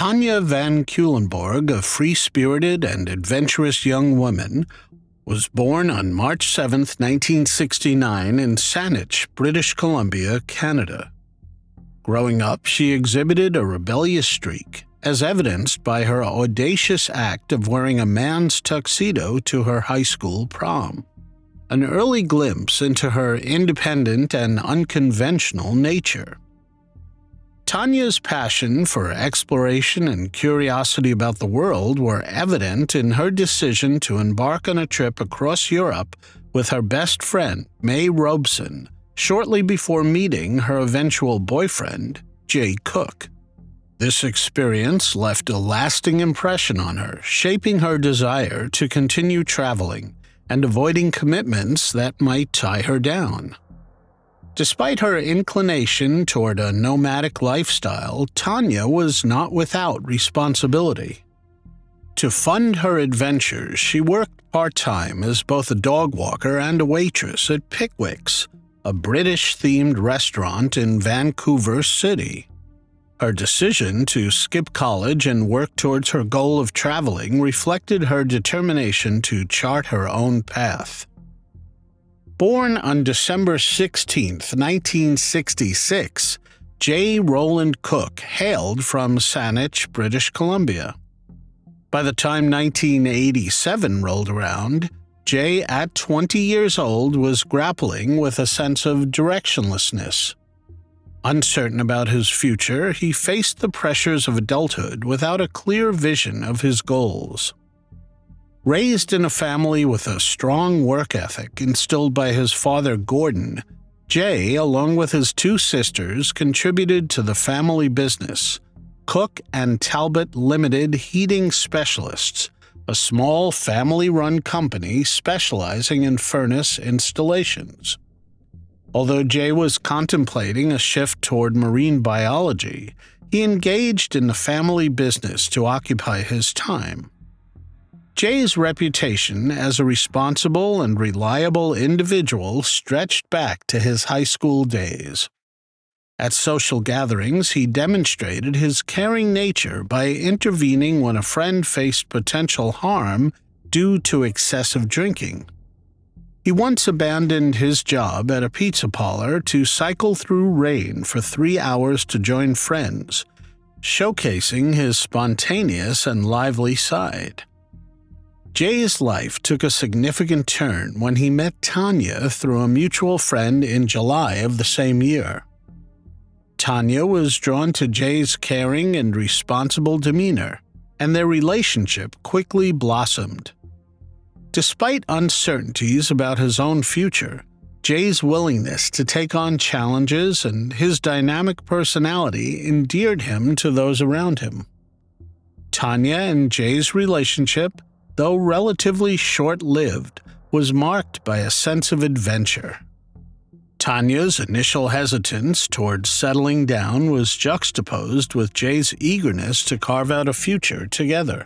Tanya van Cuylenborg, a free-spirited and adventurous young woman, was born on March 7, 1969 in Saanich, British Columbia, Canada. Growing up, she exhibited a rebellious streak, as evidenced by her audacious act of wearing a man's tuxedo to her high school prom. An early glimpse into her independent and unconventional nature. Tanya's passion for exploration and curiosity about the world were evident in her decision to embark on a trip across Europe with her best friend, May Robeson, shortly before meeting her eventual boyfriend, Jay Cook. This experience left a lasting impression on her, shaping her desire to continue traveling and avoiding commitments that might tie her down. Despite her inclination toward a nomadic lifestyle, Tanya was not without responsibility. To fund her adventures, she worked part-time as both a dog walker and a waitress at Pickwick's, a British-themed restaurant in Vancouver City. Her decision to skip college and work towards her goal of traveling reflected her determination to chart her own path. Born on December 16, 1966, J. Roland Cook hailed from Saanich, British Columbia. By the time 1987 rolled around, Jay, at 20 years old, was grappling with a sense of directionlessness. Uncertain about his future, he faced the pressures of adulthood without a clear vision of his goals. Raised in a family with a strong work ethic instilled by his father Gordon, Jay, along with his two sisters, contributed to the family business, Cook and Talbot Limited Heating Specialists, a small family-run company specializing in furnace installations. Although Jay was contemplating a shift toward marine biology, he engaged in the family business to occupy his time. Jay's reputation as a responsible and reliable individual stretched back to his high school days. At social gatherings, he demonstrated his caring nature by intervening when a friend faced potential harm due to excessive drinking. He once abandoned his job at a pizza parlor to cycle through rain for 3 hours to join friends, showcasing his spontaneous and lively side. Jay's life took a significant turn when he met Tanya through a mutual friend in July of the same year. Tanya was drawn to Jay's caring and responsible demeanor, and their relationship quickly blossomed. Despite uncertainties about his own future, Jay's willingness to take on challenges and his dynamic personality endeared him to those around him. Tanya and Jay's relationship, though relatively short-lived, was marked by a sense of adventure. Tanya's initial hesitance towards settling down was juxtaposed with Jay's eagerness to carve out a future together.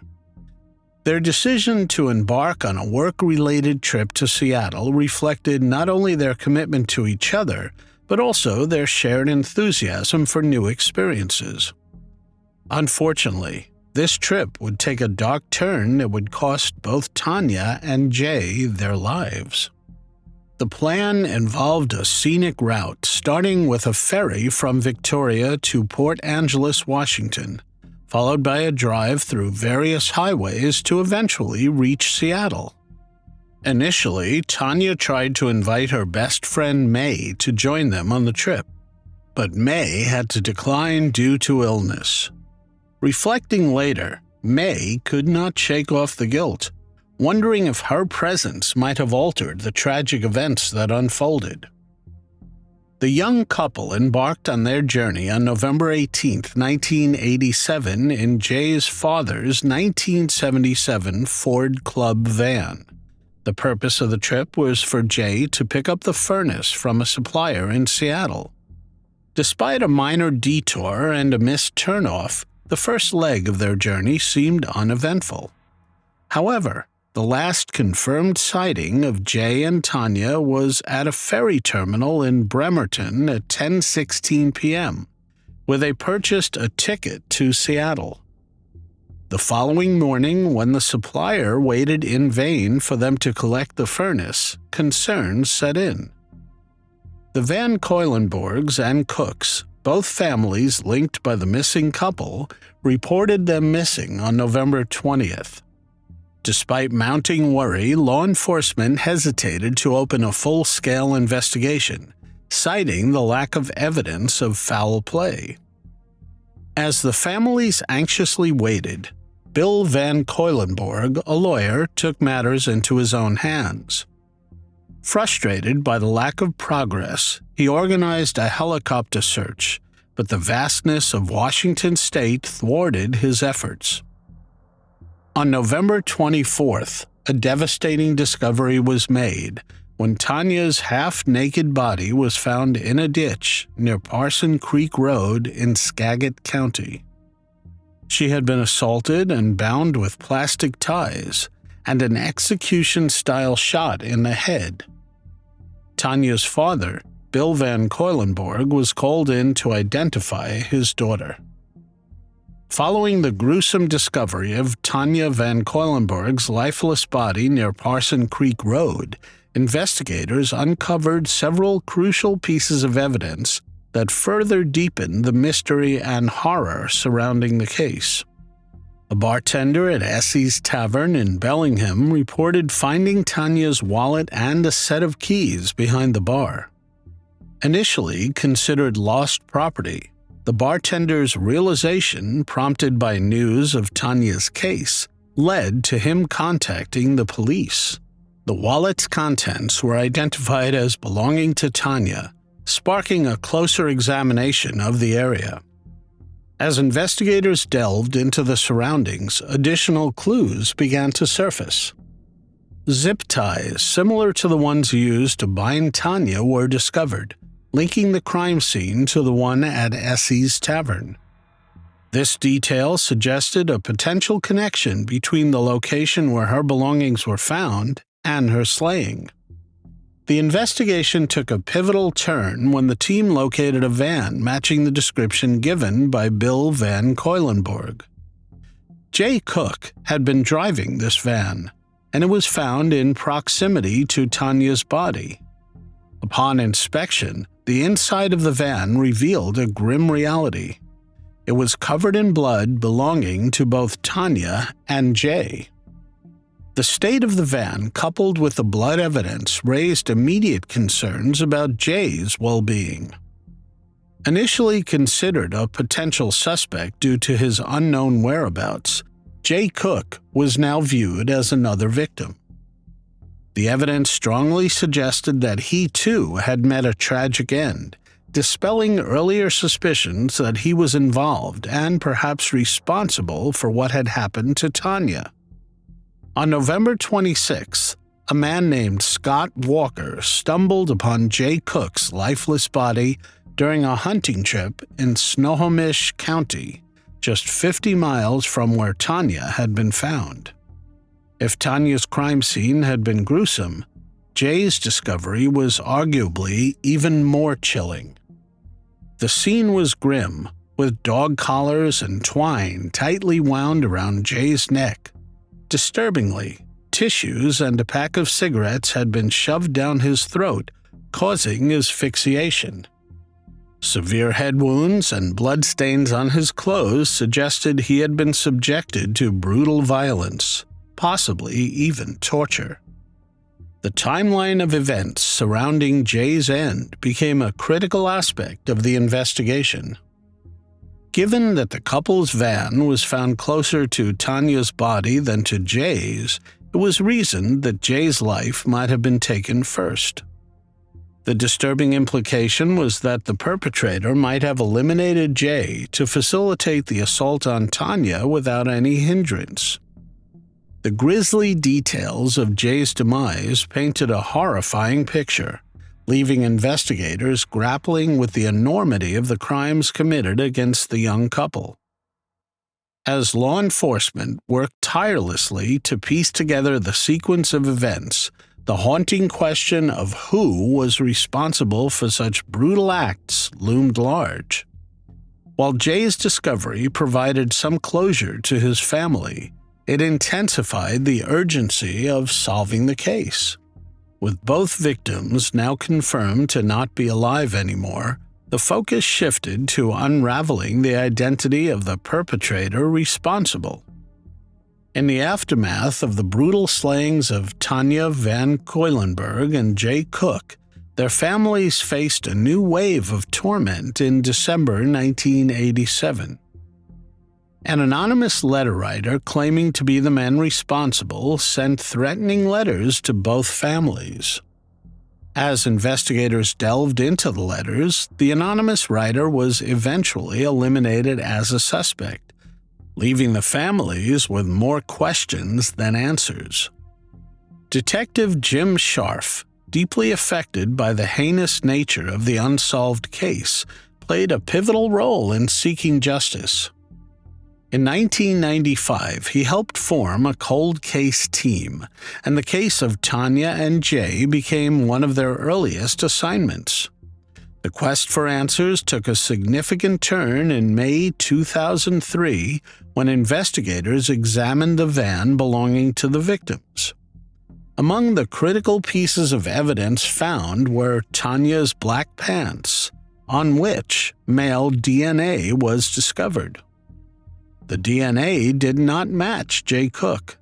Their decision to embark on a work-related trip to Seattle reflected not only their commitment to each other, but also their shared enthusiasm for new experiences. Unfortunately, this trip would take a dark turn that would cost both Tanya and Jay their lives. The plan involved a scenic route starting with a ferry from Victoria to Port Angeles, Washington, followed by a drive through various highways to eventually reach Seattle. Initially, Tanya tried to invite her best friend May to join them on the trip, but May had to decline due to illness. Reflecting later, May could not shake off the guilt, wondering if her presence might have altered the tragic events that unfolded. The young couple embarked on their journey on November 18, 1987, in Jay's father's 1977 Ford Club van. The purpose of the trip was for Jay to pick up the furnace from a supplier in Seattle. Despite a minor detour and a missed turnoff, the first leg of their journey seemed uneventful. However, the last confirmed sighting of Jay and Tanya was at a ferry terminal in Bremerton at 10:16 p.m., where they purchased a ticket to Seattle. The following morning, when the supplier waited in vain for them to collect the furnace, concerns set in. The Van Cuylenborgs and Cooks, both families linked by the missing couple, reported them missing on November 20th. Despite mounting worry, law enforcement hesitated to open a full-scale investigation, citing the lack of evidence of foul play. As the families anxiously waited, Bill Van Cuylenborg, a lawyer, took matters into his own hands. Frustrated by the lack of progress, he organized a helicopter search, but the vastness of Washington state thwarted his efforts. On November 24th, a devastating discovery was made when Tanya's half-naked body was found in a ditch near Parson Creek Road in Skagit County. She had been assaulted and bound with plastic ties, and an execution-style shot in the head. Tanya's father, Bill Van Cuylenborg, was called in to identify his daughter. Following the gruesome discovery of Tanya Van Cuylenborg's lifeless body near Parson Creek Road, investigators uncovered several crucial pieces of evidence that further deepened the mystery and horror surrounding the case. A bartender at Essie's Tavern in Bellingham reported finding Tanya's wallet and a set of keys behind the bar. Initially considered lost property, the bartender's realization, prompted by news of Tanya's case, led to him contacting the police. The wallet's contents were identified as belonging to Tanya, sparking a closer examination of the area. As investigators delved into the surroundings, additional clues began to surface. Zip ties similar to the ones used to bind Tanya were discovered, linking the crime scene to the one at Essie's Tavern. This detail suggested a potential connection between the location where her belongings were found and her slaying. The investigation took a pivotal turn when the team located a van matching the description given by Bill Van Cuylenborg. Jay Cook had been driving this van, and it was found in proximity to Tanya's body. Upon inspection, the inside of the van revealed a grim reality. It was covered in blood belonging to both Tanya and Jay. The state of the van, coupled with the blood evidence, raised immediate concerns about Jay's well-being. Initially considered a potential suspect due to his unknown whereabouts, Jay Cook was now viewed as another victim. The evidence strongly suggested that he too had met a tragic end, dispelling earlier suspicions that he was involved and perhaps responsible for what had happened to Tanya. On November 26th, a man named Scott Walker stumbled upon Jay Cook's lifeless body during a hunting trip in Snohomish County, just 50 miles from where Tanya had been found. If Tanya's crime scene had been gruesome, Jay's discovery was arguably even more chilling. The scene was grim, with dog collars and twine tightly wound around Jay's neck. Disturbingly, tissues and a pack of cigarettes had been shoved down his throat, causing asphyxiation. Severe head wounds and bloodstains on his clothes suggested he had been subjected to brutal violence, possibly even torture. The timeline of events surrounding Jay's end became a critical aspect of the investigation. Given that the couple's van was found closer to Tanya's body than to Jay's, it was reasoned that Jay's life might have been taken first. The disturbing implication was that the perpetrator might have eliminated Jay to facilitate the assault on Tanya without any hindrance. The grisly details of Jay's demise painted a horrifying picture, leaving investigators grappling with the enormity of the crimes committed against the young couple. As law enforcement worked tirelessly to piece together the sequence of events, the haunting question of who was responsible for such brutal acts loomed large. While Jay's discovery provided some closure to his family, it intensified the urgency of solving the case. With both victims now confirmed to not be alive anymore, the focus shifted to unraveling the identity of the perpetrator responsible. In the aftermath of the brutal slayings of Tanya van Cuylenborg and Jay Cook, their families faced a new wave of torment in December 1987. An anonymous letter writer claiming to be the men responsible sent threatening letters to both families. As investigators delved into the letters, the anonymous writer was eventually eliminated as a suspect, leaving the families with more questions than answers. Detective Jim Scharf, deeply affected by the heinous nature of the unsolved case, played a pivotal role in seeking justice. In 1995, he helped form a cold case team, and the case of Tanya and Jay became one of their earliest assignments. The quest for answers took a significant turn in May 2003 when investigators examined the van belonging to the victims. Among the critical pieces of evidence found were Tanya's black pants, on which male DNA was discovered. The DNA did not match Jay Cook.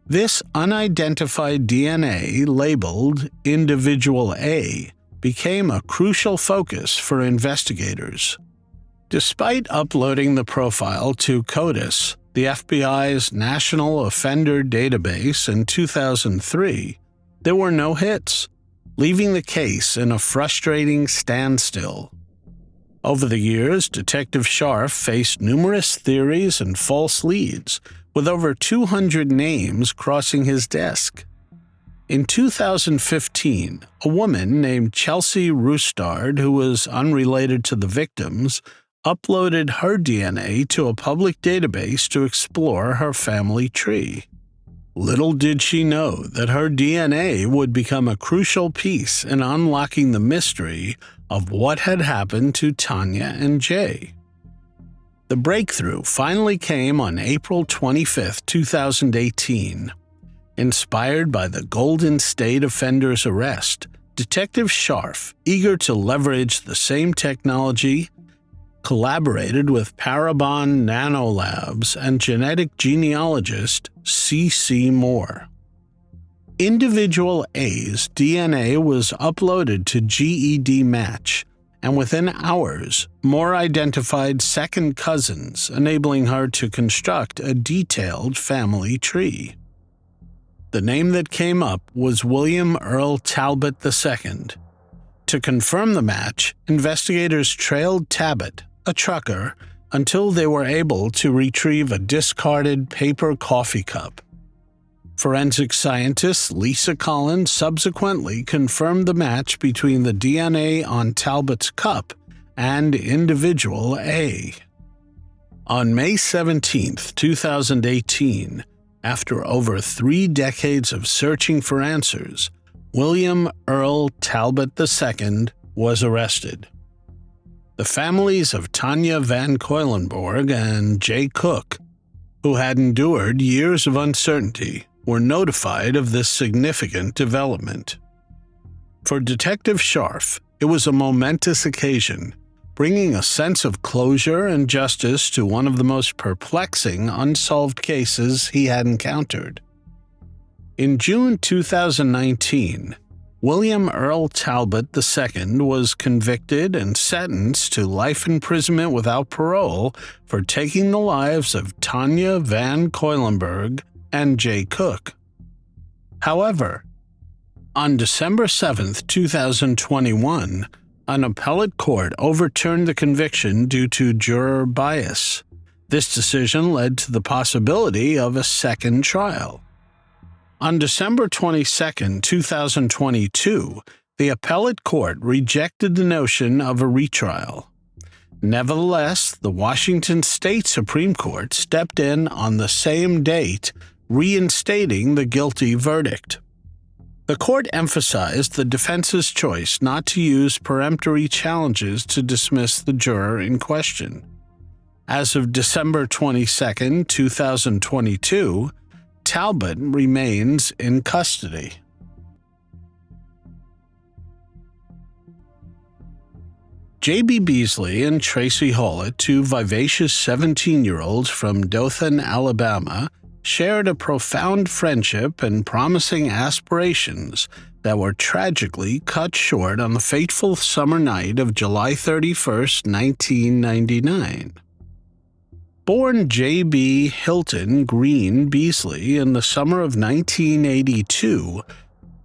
This unidentified DNA, labeled Individual A, became a crucial focus for investigators. Despite uploading the profile to CODIS, the FBI's National Offender Database, in 2003, there were no hits, leaving the case in a frustrating standstill. Over the years, Detective Scharf faced numerous theories and false leads, with over 200 names crossing his desk. In 2015, a woman named Chelsea Rustard, who was unrelated to the victims, uploaded her DNA to a public database to explore her family tree. Little did she know that her DNA would become a crucial piece in unlocking the mystery of what had happened to Tanya and Jay. The breakthrough finally came on April 25, 2018. Inspired by the Golden State Offender's arrest, Detective Scharf, eager to leverage the same technology, collaborated with Parabon Nanolabs and genetic genealogist C.C. Moore. Individual A's DNA was uploaded to GED Match, and within hours, Moore identified second cousins, enabling her to construct a detailed family tree. The name that came up was William Earl Talbot II. To confirm the match, investigators trailed Talbot, a trucker, until they were able to retrieve a discarded paper coffee cup. Forensic scientist Lisa Collins subsequently confirmed the match between the DNA on Talbot's cup and Individual A. On May 17, 2018, after over 3 decades of searching for answers, William Earl Talbot II was arrested. The families of Tanya van Cuylenborg and Jay Cook, who had endured years of uncertainty, were notified of this significant development. For Detective Scharf, it was a momentous occasion, bringing a sense of closure and justice to one of the most perplexing unsolved cases he had encountered. In June 2019, William Earl Talbot II was convicted and sentenced to life imprisonment without parole for taking the lives of Tanya van Cuylenborg and Jay Cook. However, on December 7, 2021, an appellate court overturned the conviction due to juror bias. This decision led to the possibility of a second trial. On December 22, 2022, the appellate court rejected the notion of a retrial. Nevertheless, the Washington State Supreme Court stepped in on the same date, reinstating the guilty verdict. The court emphasized the defense's choice not to use peremptory challenges to dismiss the juror in question. As of December 22, 2022, Talbot remains in custody. J.B. Beasley and Tracie Hawlett, two vivacious 17-year-olds from Dothan, Alabama, shared a profound friendship and promising aspirations that were tragically cut short on the fateful summer night of July 31, 1999. Born J.B. Hilton Green Beasley in the summer of 1982,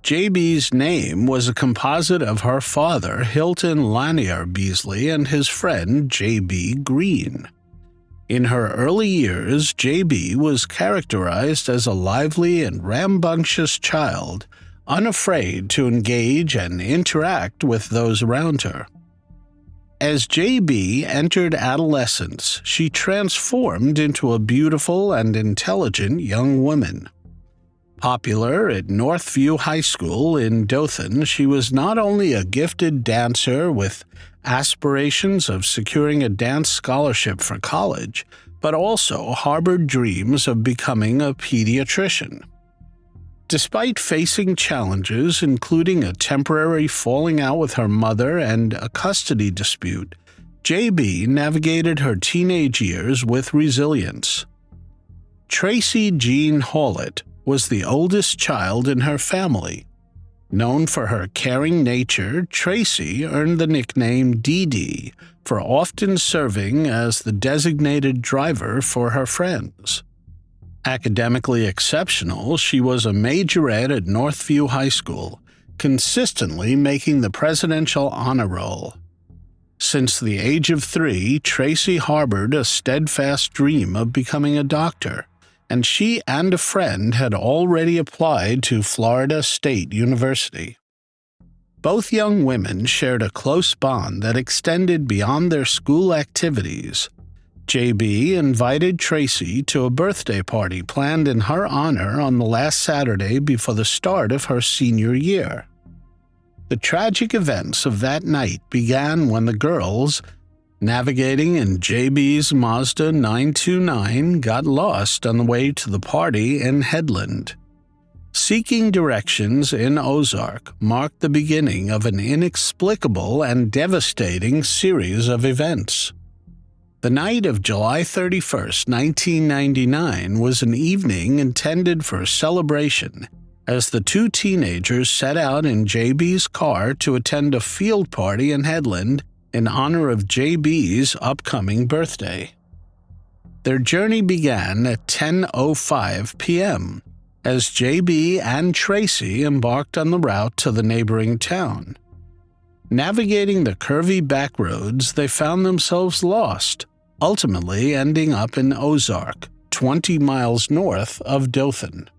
J.B.'s name was a composite of her father, Hilton Lanier Beasley, and his friend, J.B. Green. In her early years, J.B. was characterized as a lively and rambunctious child, unafraid to engage and interact with those around her. As J.B. entered adolescence, she transformed into a beautiful and intelligent young woman. Popular at Northview High School in Dothan, she was not only a gifted dancer with aspirations of securing a dance scholarship for college, but also harbored dreams of becoming a pediatrician. Despite facing challenges, including a temporary falling out with her mother and a custody dispute, J.B. navigated her teenage years with resilience. Tracie Jean Hawlett was the oldest child in her family. Known for her caring nature, Tracie earned the nickname Dee Dee for often serving as the designated driver for her friends. Academically exceptional, she was a majorette at Northview High School, consistently making the presidential honor roll. Since the age of 3, Tracie harbored a steadfast dream of becoming a doctor, and she and a friend had already applied to Florida State University. Both young women shared a close bond that extended beyond their school activities. J.B. invited Tracie to a birthday party planned in her honor on the last Saturday before the start of her senior year. The tragic events of that night began when the girls, navigating in J.B.'s Mazda 929, got lost on the way to the party in Headland. Seeking directions in Ozark marked the beginning of an inexplicable and devastating series of events. The night of July 31, 1999, was an evening intended for celebration as the two teenagers set out in J.B.'s car to attend a field party in Headland in honor of J.B.'s upcoming birthday. Their journey began at 10:05 p.m. as J.B. and Tracie embarked on the route to the neighboring town. Navigating the curvy back roads, they found themselves lost, ultimately ending up in Ozark, 20 miles north of Dothan.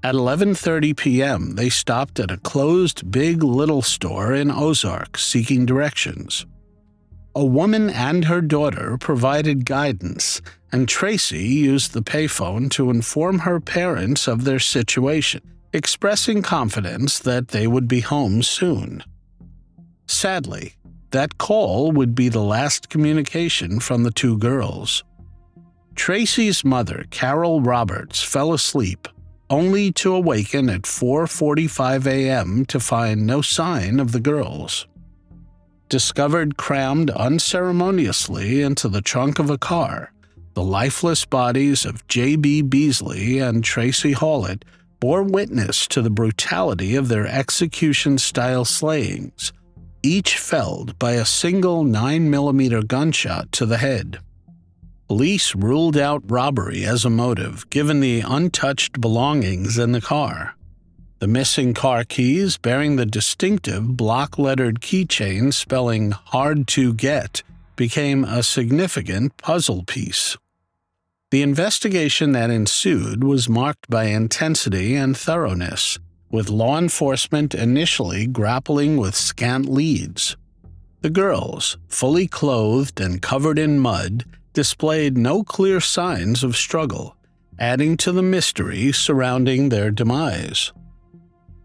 At 11:30 p.m., they stopped at a closed Big Little store in Ozark seeking directions. A woman and her daughter provided guidance, and Tracie used the payphone to inform her parents of their situation, expressing confidence that they would be home soon. Sadly, that call would be the last communication from the two girls. Tracie's mother, Carol Roberts, fell asleep, only to awaken at 4:45 a.m. to find no sign of the girls. Discovered crammed unceremoniously into the trunk of a car, the lifeless bodies of J.B. Beasley and Tracie Hawlett bore witness to the brutality of their execution-style slayings, each felled by a single 9mm gunshot to the head. Police ruled out robbery as a motive, given the untouched belongings in the car. The missing car keys, bearing the distinctive block-lettered keychain spelling "Hard to Get," became a significant puzzle piece. The investigation that ensued was marked by intensity and thoroughness, with law enforcement initially grappling with scant leads. The girls, fully clothed and covered in mud, displayed no clear signs of struggle, adding to the mystery surrounding their demise.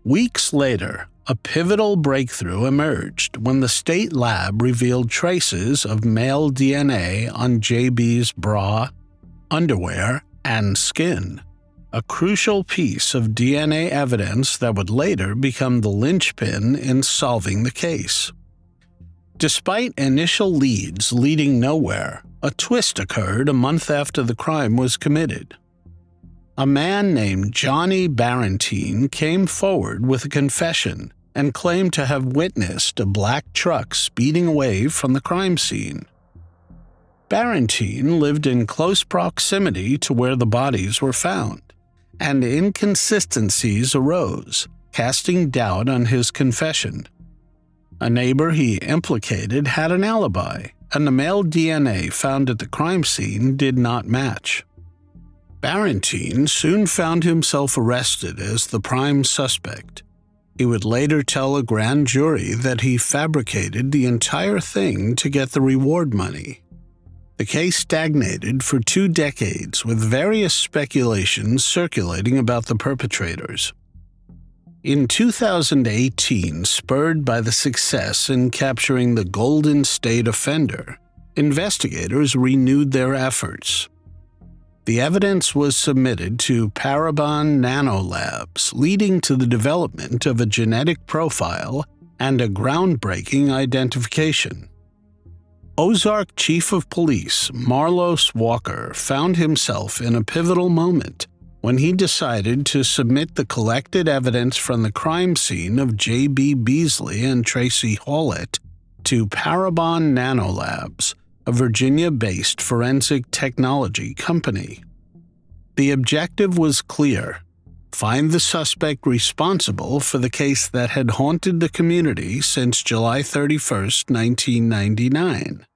Weeks later, a pivotal breakthrough emerged when the state lab revealed traces of male DNA on JB's bra, underwear, and skin, a crucial piece of DNA evidence that would later become the linchpin in solving the case. Despite initial leads leading nowhere, a twist occurred a month after the crime was committed. A man named Johnny Barentine came forward with a confession and claimed to have witnessed a black truck speeding away from the crime scene. Barentine lived in close proximity to where the bodies were found, and inconsistencies arose, casting doubt on his confession. A neighbor he implicated had an alibi, and the male DNA found at the crime scene did not match. Barentine soon found himself arrested as the prime suspect. He would later tell a grand jury that he fabricated the entire thing to get the reward money. The case stagnated for 2 decades, with various speculations circulating about the perpetrators. In 2018, spurred by the success in capturing the Golden State offender, investigators renewed their efforts. The evidence was submitted to Parabon Nanolabs, leading to the development of a genetic profile and a groundbreaking identification. Ozark Chief of Police Marlos Walker found himself in a pivotal moment when he decided to submit the collected evidence from the crime scene of J.B. Beasley and Tracie Hawlett to Parabon Nanolabs, a Virginia-based forensic technology company. The objective was clear: find the suspect responsible for the case that had haunted the community since July 31, 1999.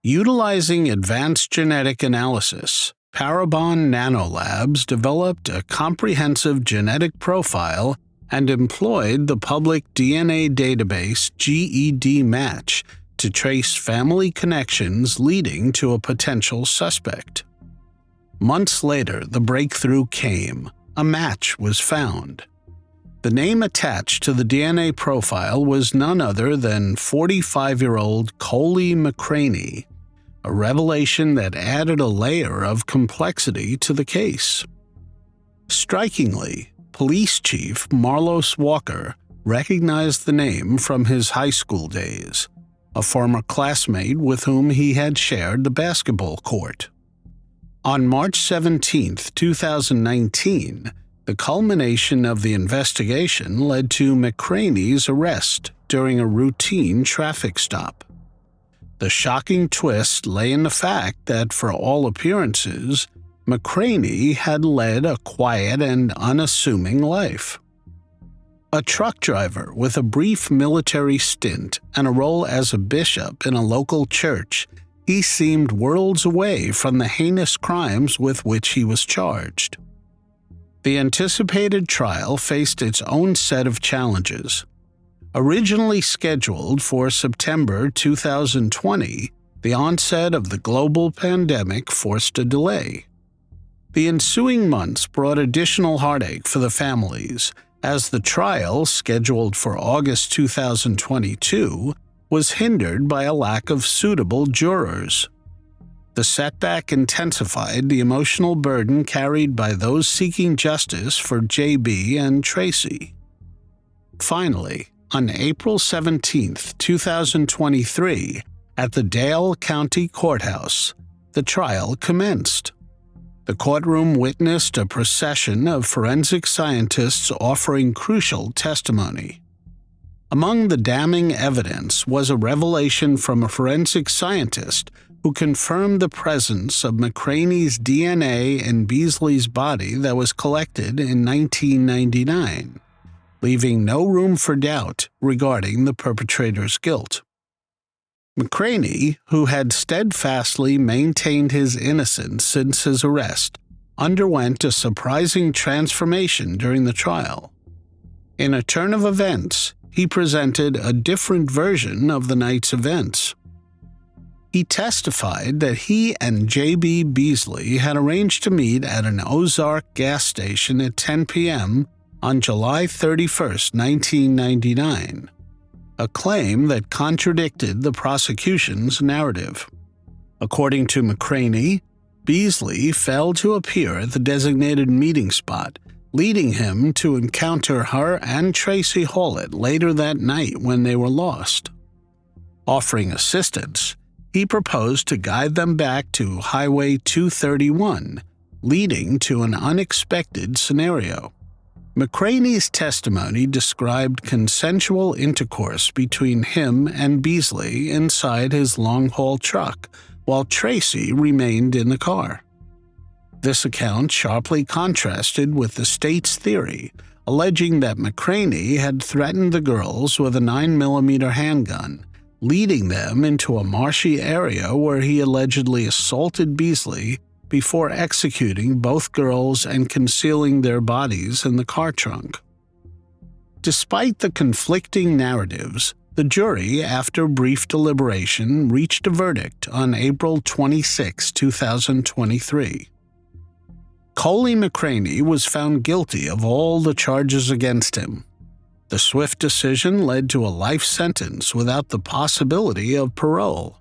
Utilizing advanced genetic analysis, Parabon Nanolabs developed a comprehensive genetic profile and employed the public DNA database GED-Match to trace family connections leading to a potential suspect. Months later, the breakthrough came. A match was found. The name attached to the DNA profile was none other than 45-year-old Coley McCraney, a revelation that added a layer of complexity to the case. Strikingly, Police Chief Marlos Walker recognized the name from his high school days, a former classmate with whom he had shared the basketball court. On March 17, 2019, the culmination of the investigation led to McCraney's arrest during a routine traffic stop. The shocking twist lay in the fact that, for all appearances, McCraney had led a quiet and unassuming life. A truck driver with a brief military stint and a role as a bishop in a local church, he seemed worlds away from the heinous crimes with which he was charged. The anticipated trial faced its own set of challenges. Originally scheduled for September 2020, the onset of the global pandemic forced a delay. The ensuing months brought additional heartache for the families, as the trial, scheduled for August 2022, was hindered by a lack of suitable jurors. The setback intensified the emotional burden carried by those seeking justice for JB and Tracie. Finally, on April 17, 2023, at the Dale County Courthouse, the trial commenced. The courtroom witnessed a procession of forensic scientists offering crucial testimony. Among the damning evidence was a revelation from a forensic scientist who confirmed the presence of McCraney's DNA in Beasley's body that was collected in 1999, leaving no room for doubt regarding the perpetrator's guilt. McCraney, who had steadfastly maintained his innocence since his arrest, underwent a surprising transformation during the trial. In a turn of events, he presented a different version of the night's events. He testified that he and J.B. Beasley had arranged to meet at an Ozark gas station at 10 p.m. on July 31, 1999, a claim that contradicted the prosecution's narrative. According to McCraney, Beasley failed to appear at the designated meeting spot, leading him to encounter her and Tracie Hawlett later that night when they were lost. Offering assistance, he proposed to guide them back to Highway 231, leading to an unexpected scenario. McCraney's testimony described consensual intercourse between him and Beasley inside his long-haul truck, while Tracie remained in the car. This account sharply contrasted with the state's theory, alleging that McCraney had threatened the girls with a 9mm handgun, leading them into a marshy area where he allegedly assaulted Beasley before executing both girls and concealing their bodies in the car trunk. Despite the conflicting narratives, the jury, after brief deliberation, reached a verdict on April 26, 2023. Coley McCraney was found guilty of all the charges against him. The swift decision led to a life sentence without the possibility of parole.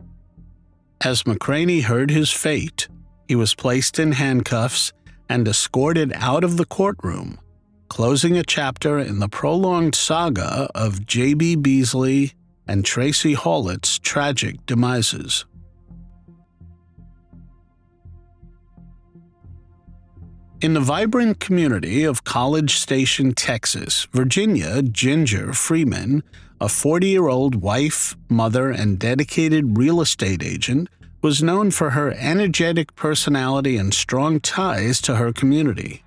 As McCraney heard his fate, he was placed in handcuffs and escorted out of the courtroom, closing a chapter in the prolonged saga of J.B. Beasley and Tracie Hawlett's tragic demises. In the vibrant community of College Station, Texas, Virginia Ginger Freeman, a 40-year-old wife, mother, and dedicated real estate agent, was known for her energetic personality and strong ties to her community.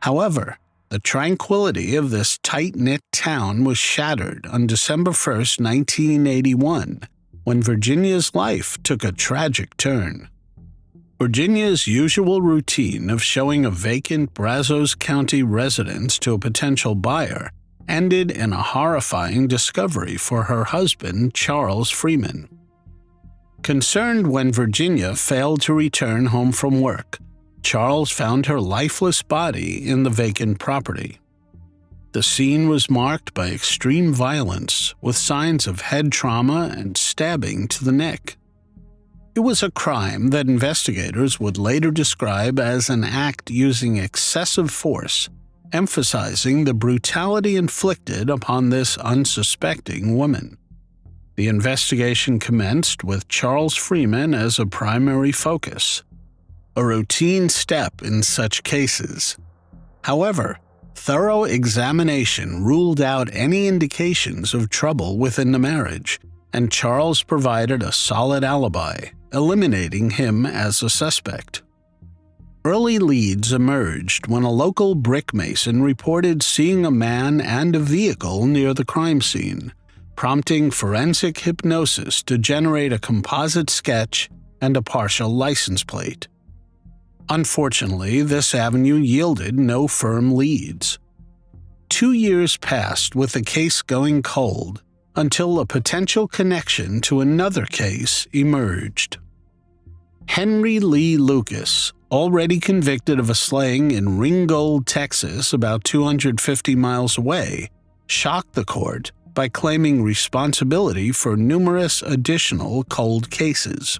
However, the tranquility of this tight-knit town was shattered on December 1, 1981, when Virginia's life took a tragic turn. Virginia's usual routine of showing a vacant Brazos County residence to a potential buyer ended in a horrifying discovery for her husband, Charles Freeman. Concerned when Virginia failed to return home from work, Charles found her lifeless body in the vacant property. The scene was marked by extreme violence, with signs of head trauma and stabbing to the neck. It was a crime that investigators would later describe as an act using excessive force, emphasizing the brutality inflicted upon this unsuspecting woman. The investigation commenced with Charles Freeman as a primary focus, a routine step in such cases. However, thorough examination ruled out any indications of trouble within the marriage, and Charles provided a solid alibi, eliminating him as a suspect. Early leads emerged when a local brick mason reported seeing a man and a vehicle near the crime scene, prompting forensic hypnosis to generate a composite sketch and a partial license plate. Unfortunately, this avenue yielded no firm leads. 2 years passed with the case going cold until a potential connection to another case emerged. Henry Lee Lucas, already convicted of a slaying in Ringgold, Texas, about 250 miles away, shocked the court by claiming responsibility for numerous additional cold cases.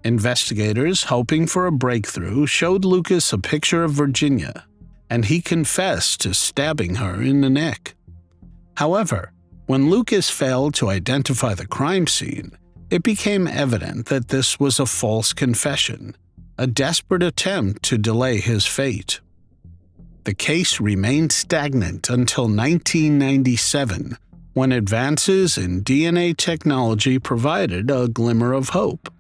Investigators, hoping for a breakthrough, showed Lucas a picture of Virginia, and he confessed to stabbing her in the neck. However, when Lucas failed to identify the crime scene, it became evident that this was a false confession, a desperate attempt to delay his fate. The case remained stagnant until 1997, when advances in DNA technology provided a glimmer of hope.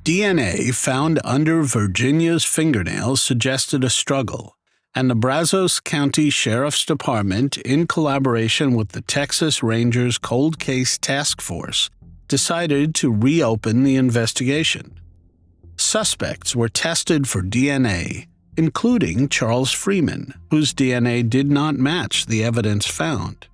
DNA found under Virginia's fingernails suggested a struggle, and the Brazos County Sheriff's Department, in collaboration with the Texas Rangers Cold Case Task Force, decided to reopen the investigation. Suspects were tested for DNA, including Charles Freeman, whose DNA did not match the evidence found.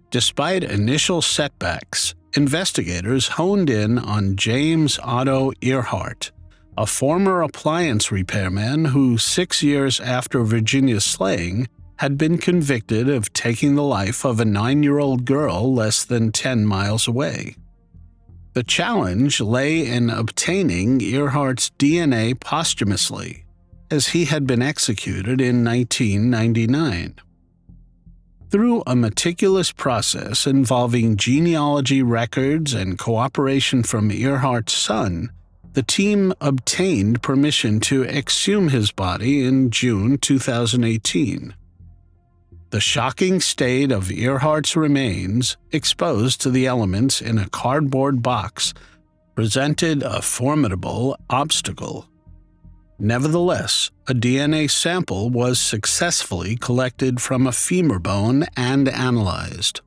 Despite initial setbacks, investigators honed in on James Otto Earhart, a former appliance repairman who, 6 years after Virginia's slaying, had been convicted of taking the life of a 9-year-old girl less than 10 miles away. The challenge lay in obtaining Earhart's DNA posthumously, as he had been executed in 1999. Through a meticulous process involving genealogy records and cooperation from Earhart's son, the team obtained permission to exhume his body in June 2018. The shocking state of Earhart's remains, exposed to the elements in a cardboard box, presented a formidable obstacle. Nevertheless, a DNA sample was successfully collected from a femur bone and analyzed.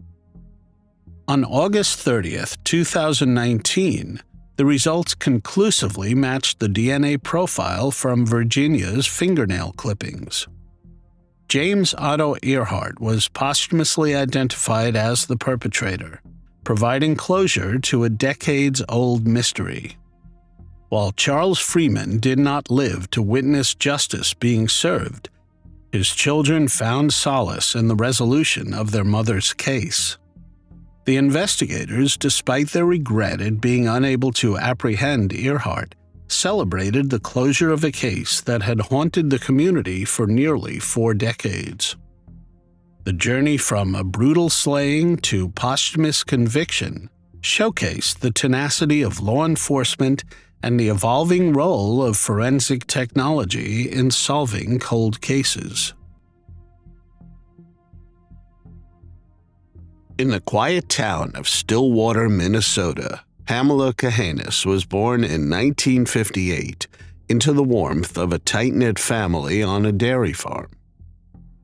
On August 30, 2019, the results conclusively matched the DNA profile from Virginia's fingernail clippings. James Otto Earhart was posthumously identified as the perpetrator, providing closure to a decades-old mystery. While Charles Freeman did not live to witness justice being served, his children found solace in the resolution of their mother's case. The investigators, despite their regret at being unable to apprehend Earhart, celebrated the closure of a case that had haunted the community for nearly 4 decades. The journey from a brutal slaying to posthumous conviction showcased the tenacity of law enforcement and the evolving role of forensic technology in solving cold cases. In the quiet town of Stillwater, Minnesota, Pamela Cahanes was born in 1958 into the warmth of a tight-knit family on a dairy farm.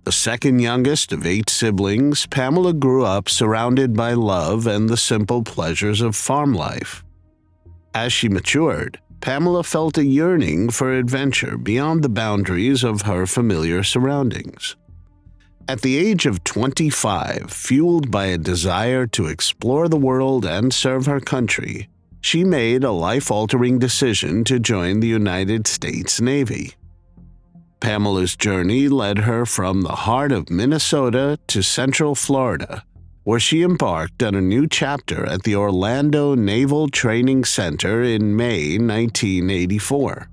The second youngest of 8 siblings, Pamela grew up surrounded by love and the simple pleasures of farm life. As she matured, Pamela felt a yearning for adventure beyond the boundaries of her familiar surroundings. At the age of 25, fueled by a desire to explore the world and serve her country, she made a life-altering decision to join the United States Navy. Pamela's journey led her from the heart of Minnesota to Central Florida, where she embarked on a new chapter at the Orlando Naval Training Center in May 1984.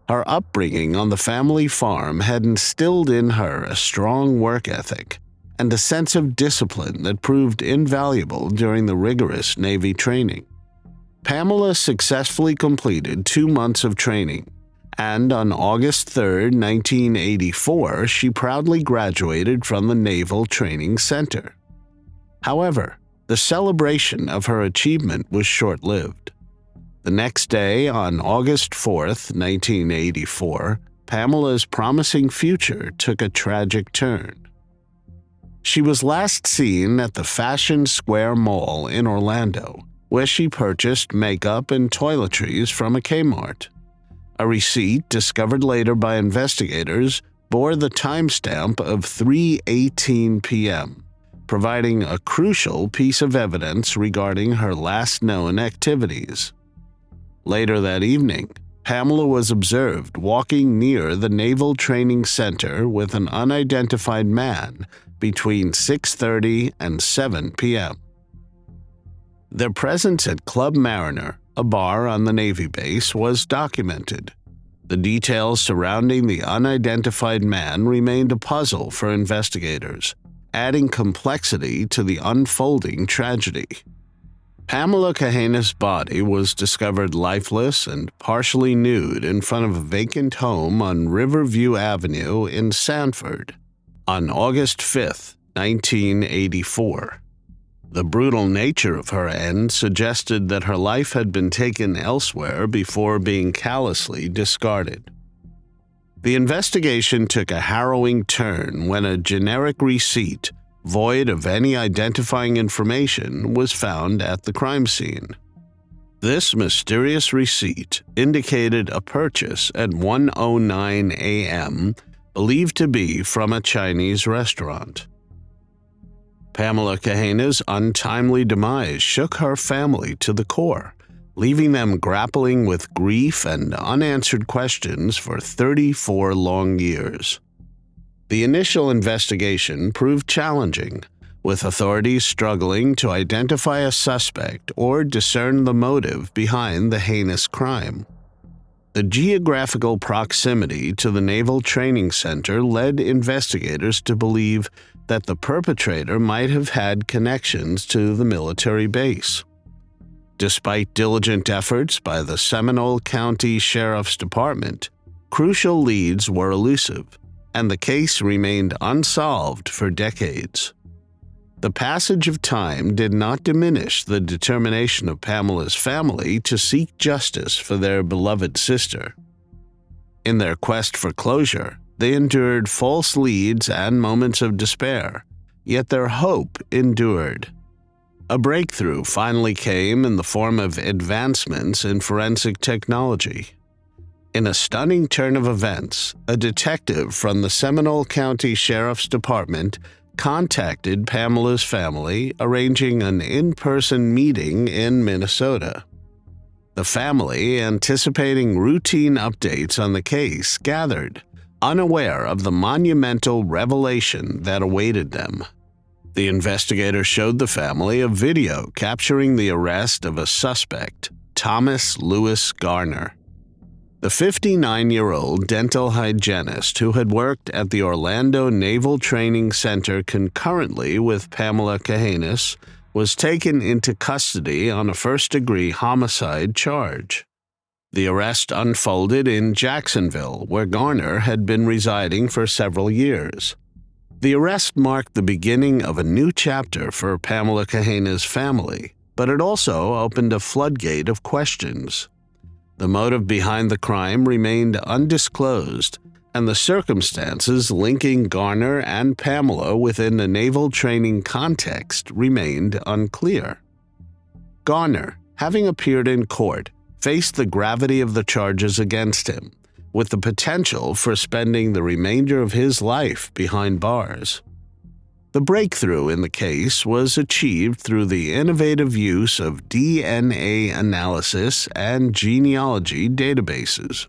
Her upbringing on the family farm had instilled in her a strong work ethic and a sense of discipline that proved invaluable during the rigorous Navy training. Pamela successfully completed 2 months of training, and on August 3, 1984, she proudly graduated from the Naval Training Center. However, the celebration of her achievement was short-lived. The next day, on August 4, 1984, Pamela's promising future took a tragic turn. She was last seen at the Fashion Square Mall in Orlando, where she purchased makeup and toiletries from a Kmart. A receipt discovered later by investigators bore the timestamp of 3:18 p.m., providing a crucial piece of evidence regarding her last known activities. Later that evening, Pamela was observed walking near the Naval Training Center with an unidentified man between 6:30 and 7 p.m. Their presence at Club Mariner, a bar on the Navy base, was documented. The details surrounding the unidentified man remained a puzzle for investigators, adding complexity to the unfolding tragedy. Pamela Cahanes' body was discovered lifeless and partially nude in front of a vacant home on Riverview Avenue in Sanford on August 5, 1984. The brutal nature of her end suggested that her life had been taken elsewhere before being callously discarded. The investigation took a harrowing turn when a generic receipt, void of any identifying information, was found at the crime scene. This mysterious receipt indicated a purchase at 1:09 a.m., believed to be from a Chinese restaurant. Pamela Cahanes' untimely demise shook her family to the core, leaving them grappling with grief and unanswered questions for 34 long years. The initial investigation proved challenging, with authorities struggling to identify a suspect or discern the motive behind the heinous crime. The geographical proximity to the Naval Training Center led investigators to believe that the perpetrator might have had connections to the military base. Despite diligent efforts by the Seminole County Sheriff's Department, crucial leads were elusive, and the case remained unsolved for decades. The passage of time did not diminish the determination of Pamela's family to seek justice for their beloved sister. In their quest for closure, they endured false leads and moments of despair, yet their hope endured. A breakthrough finally came in the form of advancements in forensic technology. In a stunning turn of events, a detective from the Seminole County Sheriff's Department contacted Pamela's family, arranging an in-person meeting in Minnesota. The family, anticipating routine updates on the case, gathered, unaware of the monumental revelation that awaited them. The investigator showed the family a video capturing the arrest of a suspect, Thomas Lewis Garner. The 59-year-old dental hygienist who had worked at the Orlando Naval Training Center concurrently with Pamela Cahanes was taken into custody on a first-degree homicide charge. The arrest unfolded in Jacksonville, where Garner had been residing for several years. The arrest marked the beginning of a new chapter for Pamela Cahanes' family, but it also opened a floodgate of questions. The motive behind the crime remained undisclosed, and the circumstances linking Garner and Pamela within the naval training context remained unclear. Garner, having appeared in court, faced the gravity of the charges against him, with the potential for spending the remainder of his life behind bars. The breakthrough in the case was achieved through the innovative use of DNA analysis and genealogy databases.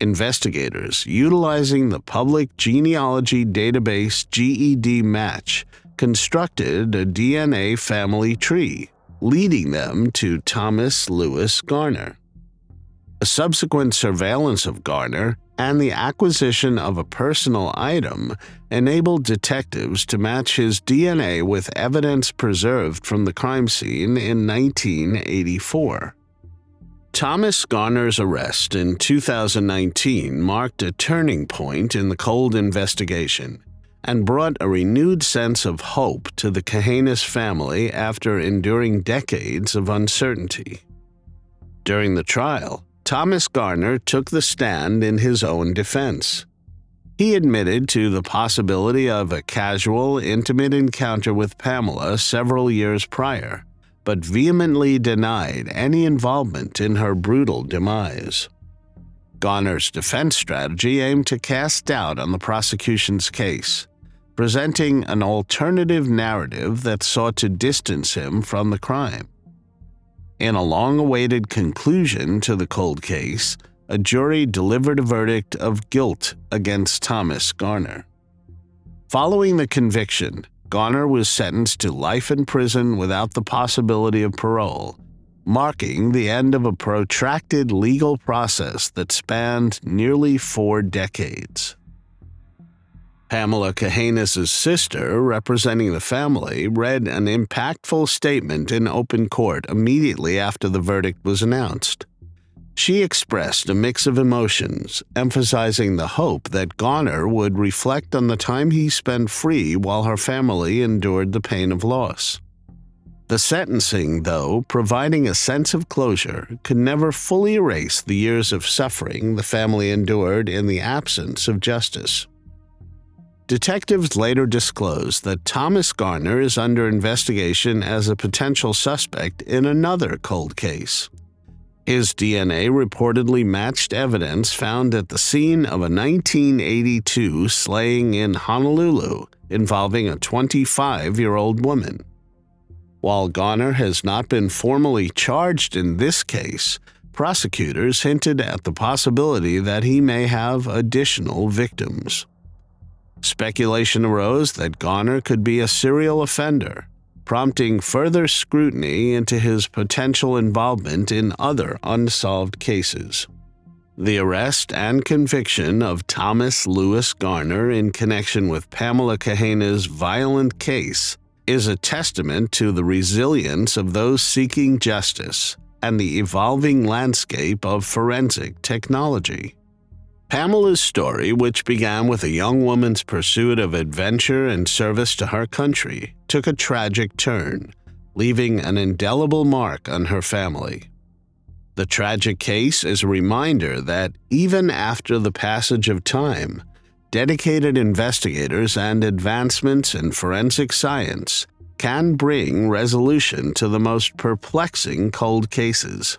Investigators, utilizing the public genealogy database GED Match, constructed a DNA family tree, leading them to Thomas Lewis Garner. A subsequent surveillance of Garner and the acquisition of a personal item enabled detectives to match his DNA with evidence preserved from the crime scene in 1984. Thomas Garner's arrest in 2019 marked a turning point in the cold investigation and brought a renewed sense of hope to the Cahanes family after enduring decades of uncertainty. During the trial, Thomas Garner took the stand in his own defense. He admitted to the possibility of a casual, intimate encounter with Pamela several years prior, but vehemently denied any involvement in her brutal demise. Garner's defense strategy aimed to cast doubt on the prosecution's case, presenting an alternative narrative that sought to distance him from the crime. In a long-awaited conclusion to the cold case, a jury delivered a verdict of guilt against Thomas Garner. Following the conviction, Garner was sentenced to life in prison without the possibility of parole, marking the end of a protracted legal process that spanned nearly 4 decades. Pamela Cahanes' sister, representing the family, read an impactful statement in open court immediately after the verdict was announced. She expressed a mix of emotions, emphasizing the hope that Garner would reflect on the time he spent free while her family endured the pain of loss. The sentencing, though, providing a sense of closure, could never fully erase the years of suffering the family endured in the absence of justice. Detectives later disclosed that Thomas Garner is under investigation as a potential suspect in another cold case. His DNA reportedly matched evidence found at the scene of a 1982 slaying in Honolulu involving a 25-year-old woman. While Garner has not been formally charged in this case, prosecutors hinted at the possibility that he may have additional victims. Speculation arose that Garner could be a serial offender, prompting further scrutiny into his potential involvement in other unsolved cases. The arrest and conviction of Thomas Lewis Garner in connection with Pamela Cahanes' violent case is a testament to the resilience of those seeking justice and the evolving landscape of forensic technology. Pamela's story, which began with a young woman's pursuit of adventure and service to her country, took a tragic turn, leaving an indelible mark on her family. The tragic case is a reminder that even after the passage of time, dedicated investigators and advancements in forensic science can bring resolution to the most perplexing cold cases.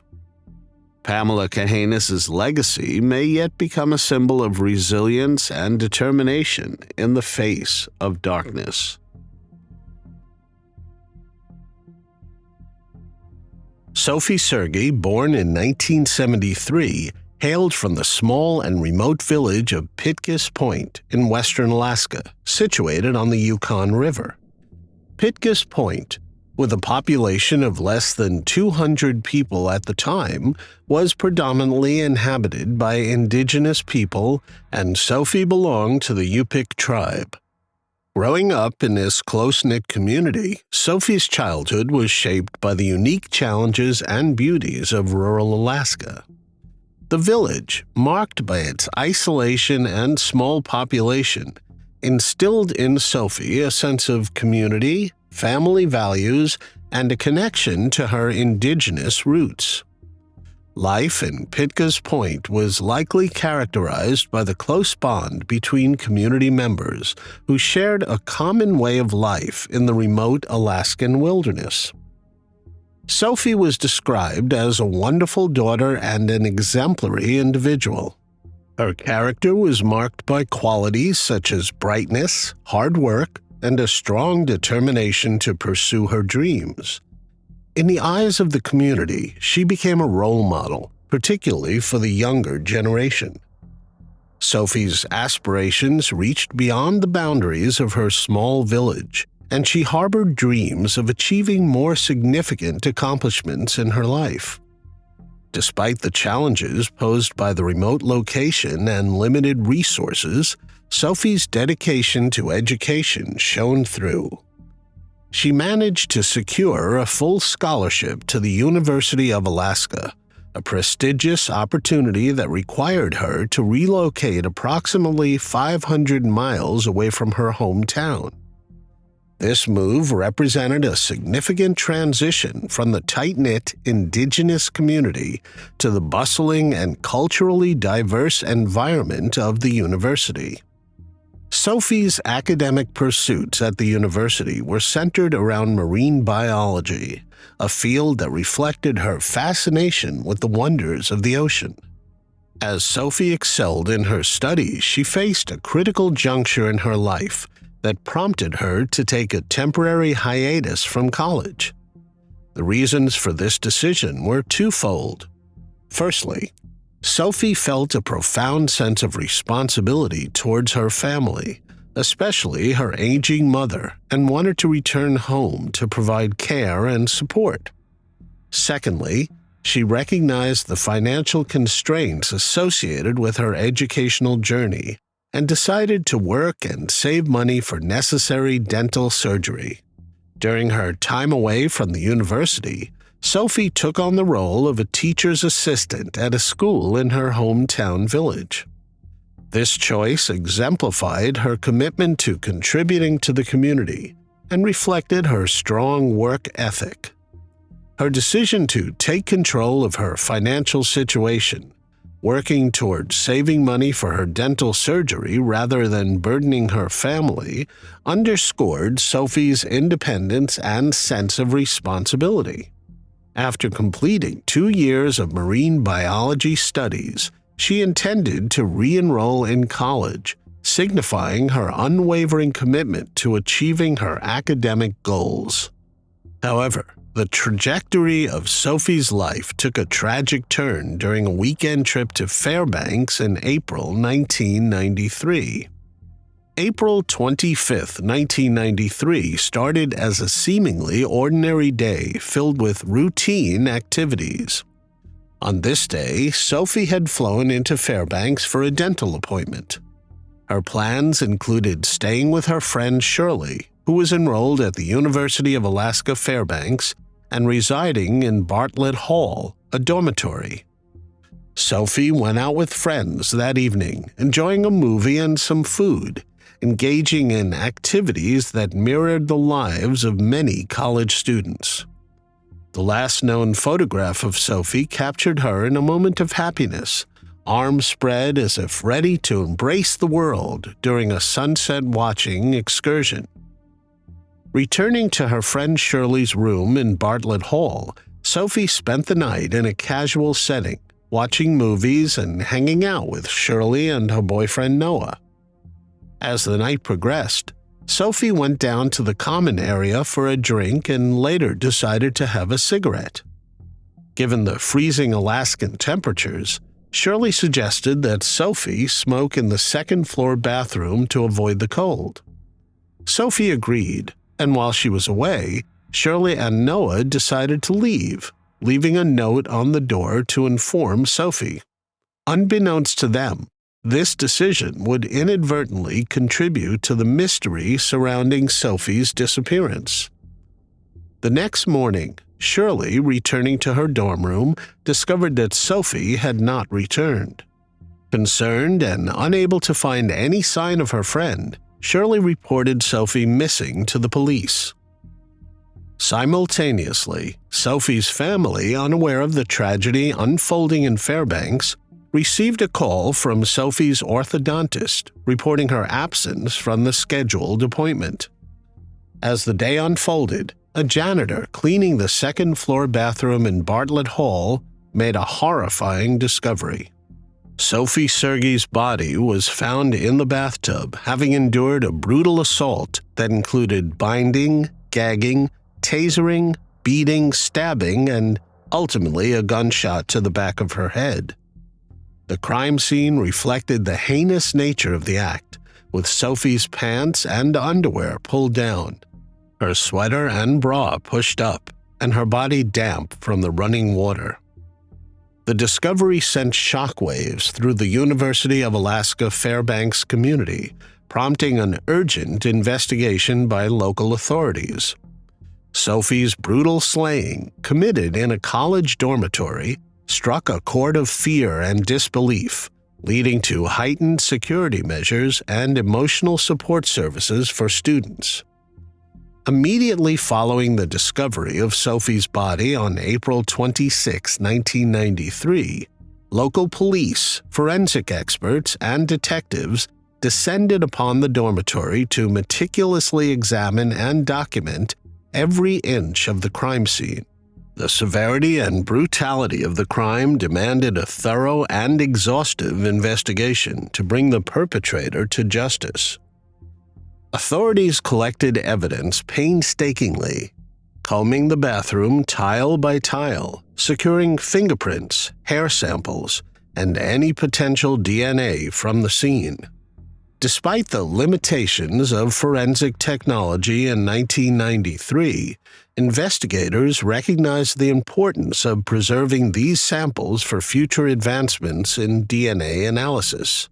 Pamela Cahanes' legacy may yet become a symbol of resilience and determination in the face of darkness. Sophie Sergie, born in 1973, hailed from the small and remote village of Pitkas Point in western Alaska, situated on the Yukon River. Pitkas Point, with a population of less than 200 people at the time, was predominantly inhabited by indigenous people, and Sophie belonged to the Yupik tribe. Growing up in this close-knit community, Sophie's childhood was shaped by the unique challenges and beauties of rural Alaska. The village, marked by its isolation and small population, instilled in Sophie a sense of community, family values, and a connection to her indigenous roots. Life in Pitkas Point was likely characterized by the close bond between community members who shared a common way of life in the remote Alaskan wilderness. Sophie was described as a wonderful daughter and an exemplary individual. Her character was marked by qualities such as brightness, hard work, and a strong determination to pursue her dreams. In the eyes of the community, she became a role model, particularly for the younger generation. Sophie's aspirations reached beyond the boundaries of her small village, and she harbored dreams of achieving more significant accomplishments in her life. Despite the challenges posed by the remote location and limited resources, Sophie's dedication to education shone through. She managed to secure a full scholarship to the University of Alaska, a prestigious opportunity that required her to relocate approximately 500 miles away from her hometown. This move represented a significant transition from the tight-knit indigenous community to the bustling and culturally diverse environment of the university. Sophie's academic pursuits at the university were centered around marine biology, a field that reflected her fascination with the wonders of the ocean. As Sophie excelled in her studies, she faced a critical juncture in her life that prompted her to take a temporary hiatus from college. The reasons for this decision were twofold. Firstly, Sophie felt a profound sense of responsibility towards her family, especially her aging mother, and wanted to return home to provide care and support. Secondly, she recognized the financial constraints associated with her educational journey and decided to work and save money for necessary dental surgery. During her time away from the university, Sophie took on the role of a teacher's assistant at a school in her hometown village. This choice exemplified her commitment to contributing to the community and reflected her strong work ethic. Her decision to take control of her financial situation, working towards saving money for her dental surgery rather than burdening her family, underscored Sophie's independence and sense of responsibility. After completing 2 years of marine biology studies, she intended to re-enroll in college, signifying her unwavering commitment to achieving her academic goals. However, the trajectory of Sophie's life took a tragic turn during a weekend trip to Fairbanks in April 1993. April 25, 1993 started as a seemingly ordinary day filled with routine activities. On this day, Sophie had flown into Fairbanks for a dental appointment. Her plans included staying with her friend Shirley, who was enrolled at the University of Alaska Fairbanks and residing in Bartlett Hall, a dormitory. Sophie went out with friends that evening, enjoying a movie and some food, engaging in activities that mirrored the lives of many college students. The last known photograph of Sophie captured her in a moment of happiness, arms spread as if ready to embrace the world during a sunset-watching excursion. Returning to her friend Shirley's room in Bartlett Hall, Sophie spent the night in a casual setting, watching movies and hanging out with Shirley and her boyfriend Noah. As the night progressed, Sophie went down to the common area for a drink and later decided to have a cigarette. Given the freezing Alaskan temperatures, Shirley suggested that Sophie smoke in the second-floor bathroom to avoid the cold. Sophie agreed, and while she was away, Shirley and Noah decided to leave, leaving a note on the door to inform Sophie. Unbeknownst to them, this decision would inadvertently contribute to the mystery surrounding Sophie's disappearance. The next morning, Shirley, returning to her dorm room, discovered that Sophie had not returned. Concerned and unable to find any sign of her friend, Shirley reported Sophie missing to the police. Simultaneously, Sophie's family, unaware of the tragedy unfolding in Fairbanks, received a call from Sophie's orthodontist reporting her absence from the scheduled appointment. As the day unfolded, a janitor cleaning the second-floor bathroom in Bartlett Hall made a horrifying discovery. Sophie Sergie's body was found in the bathtub, having endured a brutal assault that included binding, gagging, tasering, beating, stabbing, and ultimately a gunshot to the back of her head. The crime scene reflected the heinous nature of the act, with Sophie's pants and underwear pulled down, her sweater and bra pushed up, and her body damp from the running water. The discovery sent shockwaves through the University of Alaska Fairbanks community, prompting an urgent investigation by local authorities. Sophie's brutal slaying, committed in a college dormitory, struck a chord of fear and disbelief, leading to heightened security measures and emotional support services for students. Immediately following the discovery of Sophie's body on April 26, 1993, local police, forensic experts, and detectives descended upon the dormitory to meticulously examine and document every inch of the crime scene. The severity and brutality of the crime demanded a thorough and exhaustive investigation to bring the perpetrator to justice. Authorities collected evidence painstakingly, combing the bathroom tile by tile, securing fingerprints, hair samples, and any potential DNA from the scene. Despite the limitations of forensic technology in 1993, investigators recognized the importance of preserving these samples for future advancements in DNA analysis.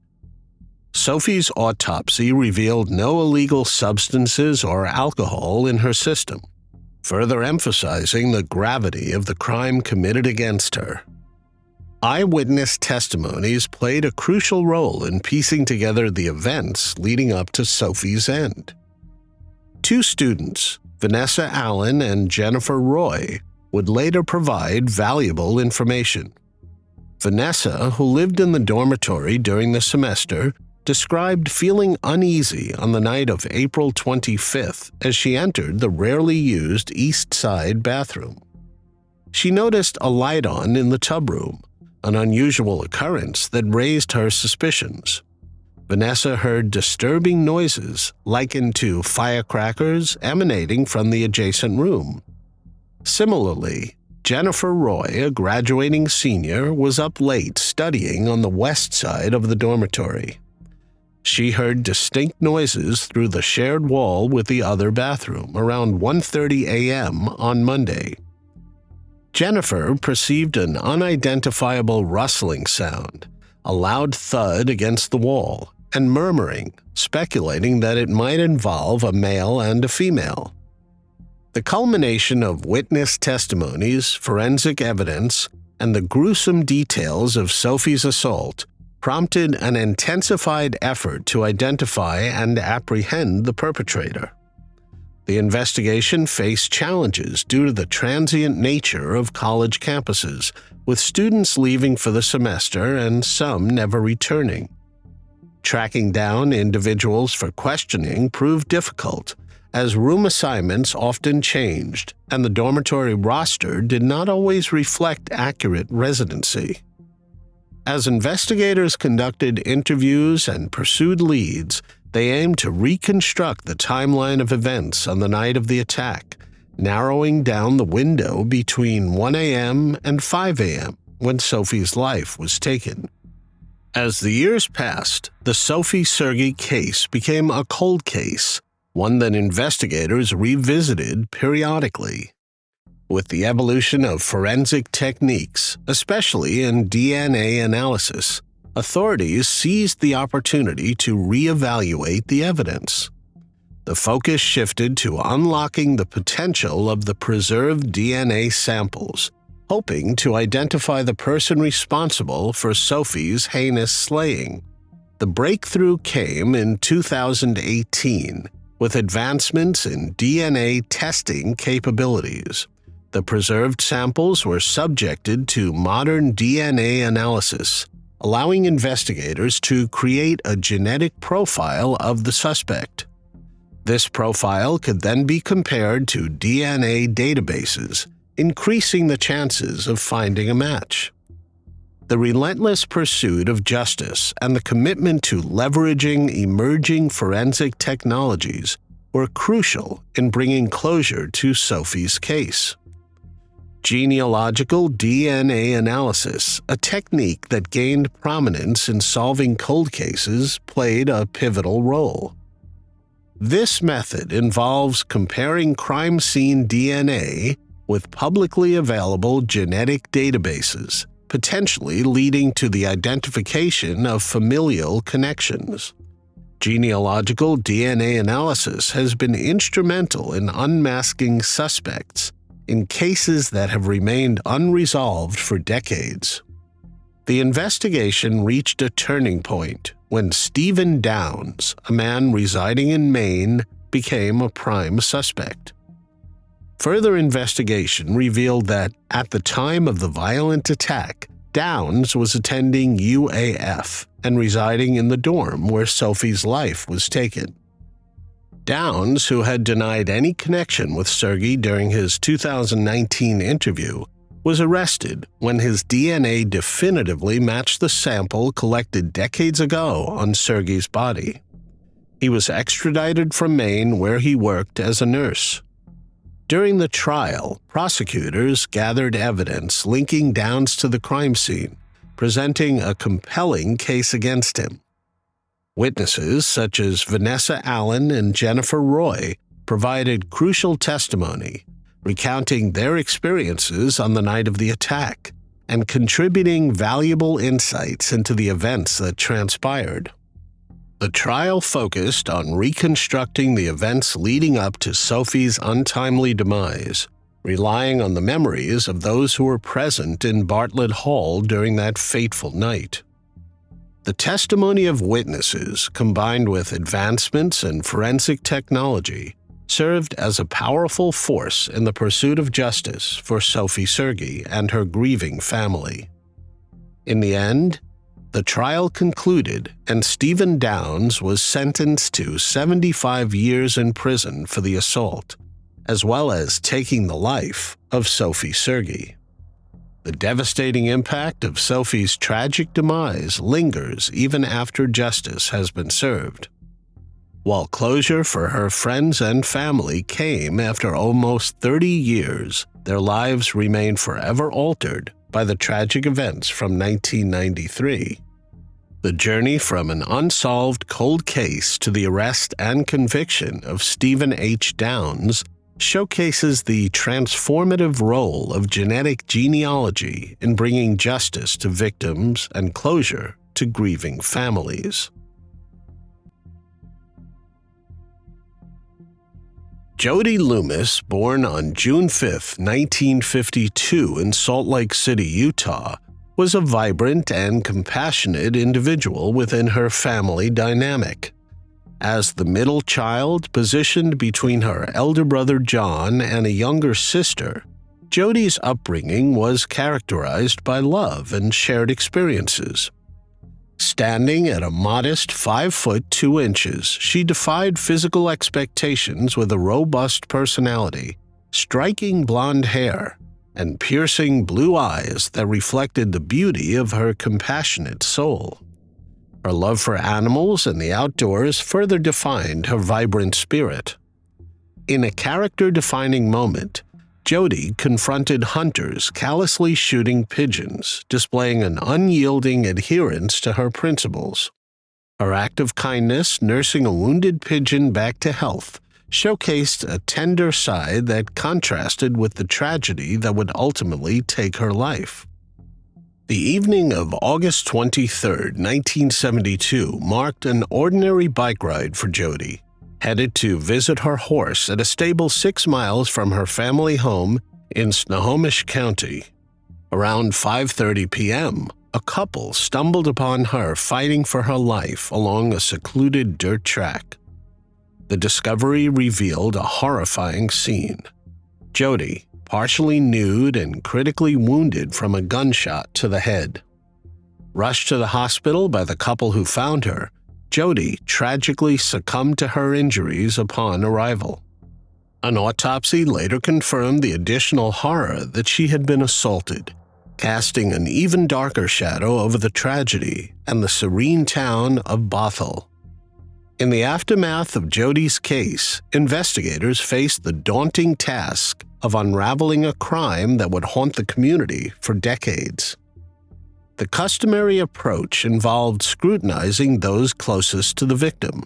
Sophie's autopsy revealed no illegal substances or alcohol in her system, further emphasizing the gravity of the crime committed against her. Eyewitness testimonies played a crucial role in piecing together the events leading up to Sophie's end. Two students, Vanessa Allen and Jennifer Roy, would later provide valuable information. Vanessa, who lived in the dormitory during the semester, described feeling uneasy on the night of April 25th as she entered the rarely used East Side bathroom. She noticed a light on in the tub room, an unusual occurrence that raised her suspicions. Vanessa heard disturbing noises likened to firecrackers emanating from the adjacent room. Similarly, Jennifer Roy, a graduating senior, was up late studying on the west side of the dormitory. She heard distinct noises through the shared wall with the other bathroom around 1:30 a.m. on Monday. Jennifer perceived an unidentifiable rustling sound, a loud thud against the wall, and murmuring, speculating that it might involve a male and a female. The culmination of witness testimonies, forensic evidence, and the gruesome details of Sophie's assault prompted an intensified effort to identify and apprehend the perpetrator. The investigation faced challenges due to the transient nature of college campuses, with students leaving for the semester and some never returning. Tracking down individuals for questioning proved difficult, as room assignments often changed and the dormitory roster did not always reflect accurate residency. As investigators conducted interviews and pursued leads, they aimed to reconstruct the timeline of events on the night of the attack, narrowing down the window between 1 a.m. and 5 a.m. when Sophie's life was taken. As the years passed, the Sophie Sergie case became a cold case, one that investigators revisited periodically. With the evolution of forensic techniques, especially in DNA analysis, authorities seized the opportunity to reevaluate the evidence. The focus shifted to unlocking the potential of the preserved DNA samples, hoping to identify the person responsible for Sophie's heinous slaying. The breakthrough came in 2018, with advancements in DNA testing capabilities. The preserved samples were subjected to modern DNA analysis, allowing investigators to create a genetic profile of the suspect. This profile could then be compared to DNA databases, increasing the chances of finding a match. The relentless pursuit of justice and the commitment to leveraging emerging forensic technologies were crucial in bringing closure to Sophie's case. Genealogical DNA analysis, a technique that gained prominence in solving cold cases, played a pivotal role. This method involves comparing crime scene DNA with publicly available genetic databases, potentially leading to the identification of familial connections. Genealogical DNA analysis has been instrumental in unmasking suspects in cases that have remained unresolved for decades. The investigation reached a turning point when Stephen Downes, a man residing in Maine, became a prime suspect. Further investigation revealed that, at the time of the violent attack, Downes was attending UAF and residing in the dorm where Sophie's life was taken. Downes, who had denied any connection with Sergie during his 2019 interview, was arrested when his DNA definitively matched the sample collected decades ago on Sergie's body. He was extradited from Maine, where he worked as a nurse. During the trial, prosecutors gathered evidence linking Downes to the crime scene, presenting a compelling case against him. Witnesses such as Vanessa Allen and Jennifer Roy provided crucial testimony, recounting their experiences on the night of the attack and contributing valuable insights into the events that transpired. The trial focused on reconstructing the events leading up to Sophie's untimely demise, relying on the memories of those who were present in Bartlett Hall during that fateful night. The testimony of witnesses, combined with advancements in forensic technology, served as a powerful force in the pursuit of justice for Sophie Sergie and her grieving family. In the end, the trial concluded, and Stephen Downes was sentenced to 75 years in prison for the assault, as well as taking the life of Sophie Sergie. The devastating impact of Sophie's tragic demise lingers even after justice has been served. While closure for her friends and family came after almost 30 years, their lives remain forever altered by the tragic events from 1993. The journey from an unsolved cold case to the arrest and conviction of Stephen H. Downs showcases the transformative role of genetic genealogy in bringing justice to victims and closure to grieving families. Jody Loomis, born on June 5, 1952 in Salt Lake City, Utah, was a vibrant and compassionate individual within her family dynamic. As the middle child positioned between her elder brother John and a younger sister, Jody's upbringing was characterized by love and shared experiences. Standing at a modest 5 foot 2 inches, she defied physical expectations with a robust personality, striking blonde hair, and piercing blue eyes that reflected the beauty of her compassionate soul. Her love for animals and the outdoors further defined her vibrant spirit. In a character-defining moment, Jody confronted hunters callously shooting pigeons, displaying an unyielding adherence to her principles. Her act of kindness, nursing a wounded pigeon back to health, showcased a tender side that contrasted with the tragedy that would ultimately take her life. The evening of August 23, 1972, marked an ordinary bike ride for Jody, headed to visit her horse at a stable 6 miles from her family home in Snohomish County. Around 5:30 p.m., a couple stumbled upon her fighting for her life along a secluded dirt track. The discovery revealed a horrifying scene. Jody, partially nude and critically wounded from a gunshot to the head. Rushed to the hospital by the couple who found her, Jody tragically succumbed to her injuries upon arrival. An autopsy later confirmed the additional horror that she had been assaulted, casting an even darker shadow over the tragedy and the serene town of Bogle. In the aftermath of Jody's case, investigators faced the daunting task of unraveling a crime that would haunt the community for decades. The customary approach involved scrutinizing those closest to the victim.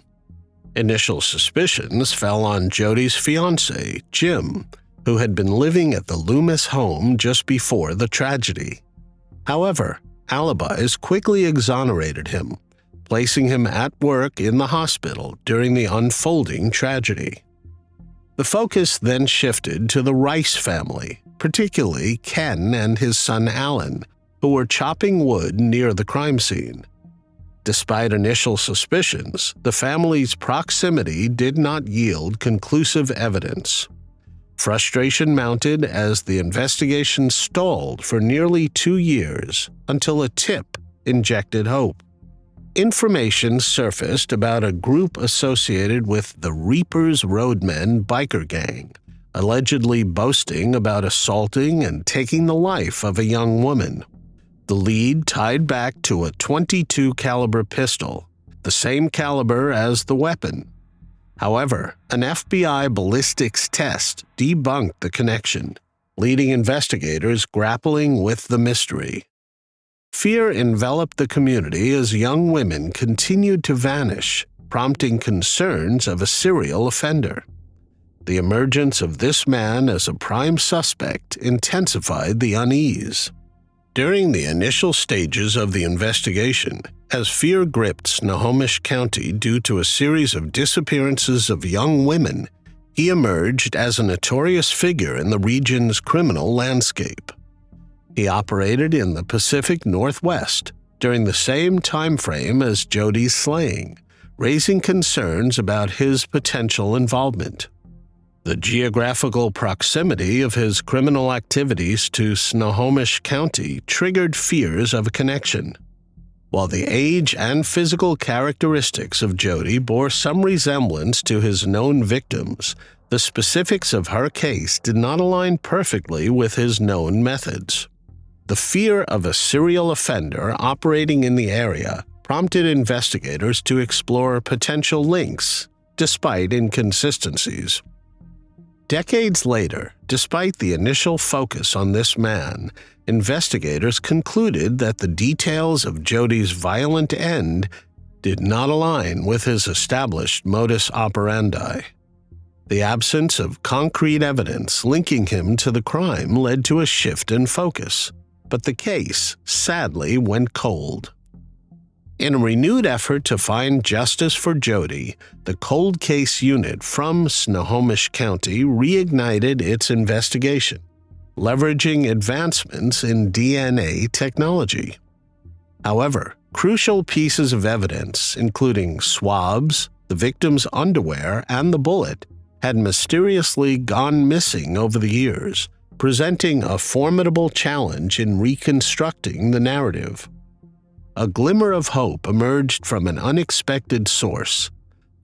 Initial suspicions fell on Jody's fiancé, Jim, who had been living at the Loomis home just before the tragedy. However, alibis quickly exonerated him, placing him at work in the hospital during the unfolding tragedy. The focus then shifted to the Rice family, particularly Ken and his son Alan, who were chopping wood near the crime scene. Despite initial suspicions, the family's proximity did not yield conclusive evidence. Frustration mounted as the investigation stalled for nearly 2 years until a tip injected hope. Information surfaced about a group associated with the Reapers Roadmen biker gang, allegedly boasting about assaulting and taking the life of a young woman. The lead tied back to a .22 caliber pistol, the same caliber as the weapon. However, an FBI ballistics test debunked the connection, leading investigators grappling with the mystery. Fear enveloped the community as young women continued to vanish, prompting concerns of a serial offender. The emergence of this man as a prime suspect intensified the unease. During the initial stages of the investigation, as fear gripped Snohomish County due to a series of disappearances of young women, he emerged as a notorious figure in the region's criminal landscape. He operated in the Pacific Northwest during the same time frame as Jody's slaying, raising concerns about his potential involvement. The geographical proximity of his criminal activities to Snohomish County triggered fears of a connection. While the age and physical characteristics of Jody bore some resemblance to his known victims, the specifics of her case did not align perfectly with his known methods. The fear of a serial offender operating in the area prompted investigators to explore potential links, despite inconsistencies. Decades later, despite the initial focus on this man, investigators concluded that the details of Jody's violent end did not align with his established modus operandi. The absence of concrete evidence linking him to the crime led to a shift in focus, but the case sadly went cold. In a renewed effort to find justice for Jody, the Cold Case Unit from Snohomish County reignited its investigation, leveraging advancements in DNA technology. However, crucial pieces of evidence, including swabs, the victim's underwear, and the bullet, had mysteriously gone missing over the years, presenting a formidable challenge in reconstructing the narrative. A glimmer of hope emerged from an unexpected source: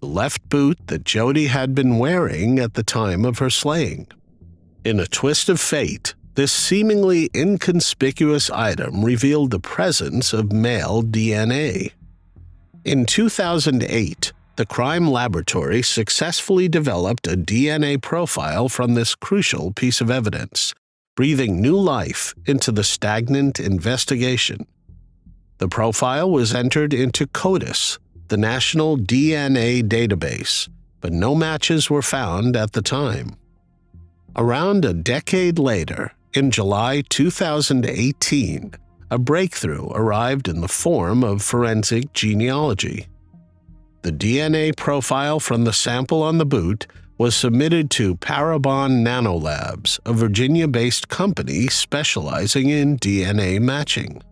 the left boot that Jody had been wearing at the time of her slaying. In a twist of fate, this seemingly inconspicuous item revealed the presence of male DNA. In 2008, the crime laboratory successfully developed a DNA profile from this crucial piece of evidence, breathing new life into the stagnant investigation. The profile was entered into CODIS, the National DNA Database, but no matches were found at the time. Around a decade later, in July 2018, a breakthrough arrived in the form of forensic genealogy. The DNA profile from the sample on the boot was submitted to Parabon Nanolabs, a Virginia-based company specializing in DNA matching.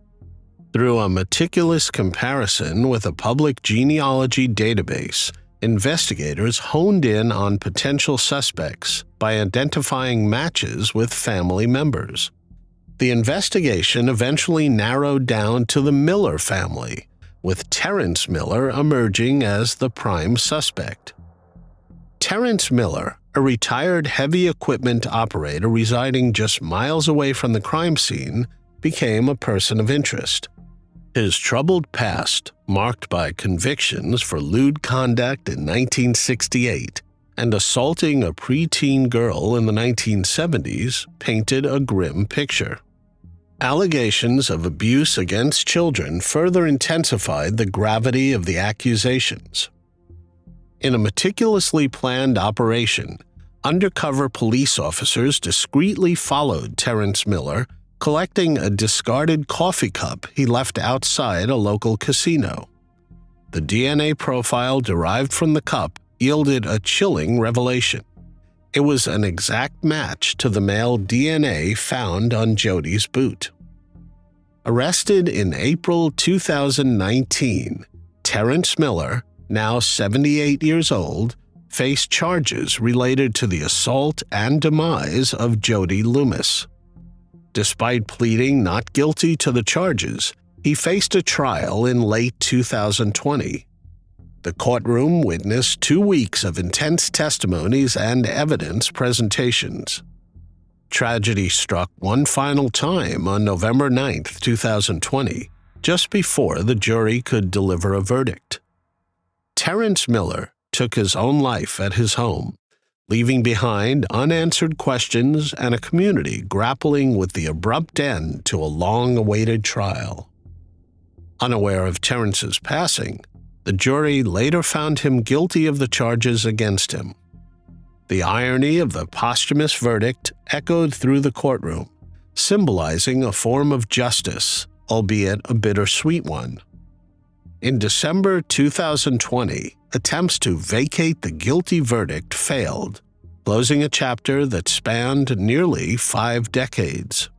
Through a meticulous comparison with a public genealogy database, investigators honed in on potential suspects by identifying matches with family members. The investigation eventually narrowed down to the Miller family, with Terrence Miller emerging as the prime suspect. Terrence Miller, a retired heavy equipment operator residing just miles away from the crime scene, became a person of interest. His troubled past, marked by convictions for lewd conduct in 1968 and assaulting a preteen girl in the 1970s, painted a grim picture. Allegations of abuse against children further intensified the gravity of the accusations. In a meticulously planned operation, undercover police officers discreetly followed Terrence Miller, collecting a discarded coffee cup he left outside a local casino. The DNA profile derived from the cup yielded a chilling revelation. It was an exact match to the male DNA found on Jody's boot. Arrested in April 2019, Terrence Miller, now 78 years old, faced charges related to the assault and demise of Jody Loomis. Despite pleading not guilty to the charges, he faced a trial in late 2020. The courtroom witnessed 2 weeks of intense testimonies and evidence presentations. Tragedy struck one final time on November 9, 2020, just before the jury could deliver a verdict. Terrence Miller took his own life at his home, leaving behind unanswered questions and a community grappling with the abrupt end to a long-awaited trial. Unaware of Terrence's passing, the jury later found him guilty of the charges against him. The irony of the posthumous verdict echoed through the courtroom, symbolizing a form of justice, albeit a bittersweet one. In December 2020, attempts to vacate the guilty verdict failed, closing a chapter that spanned nearly 5 decades.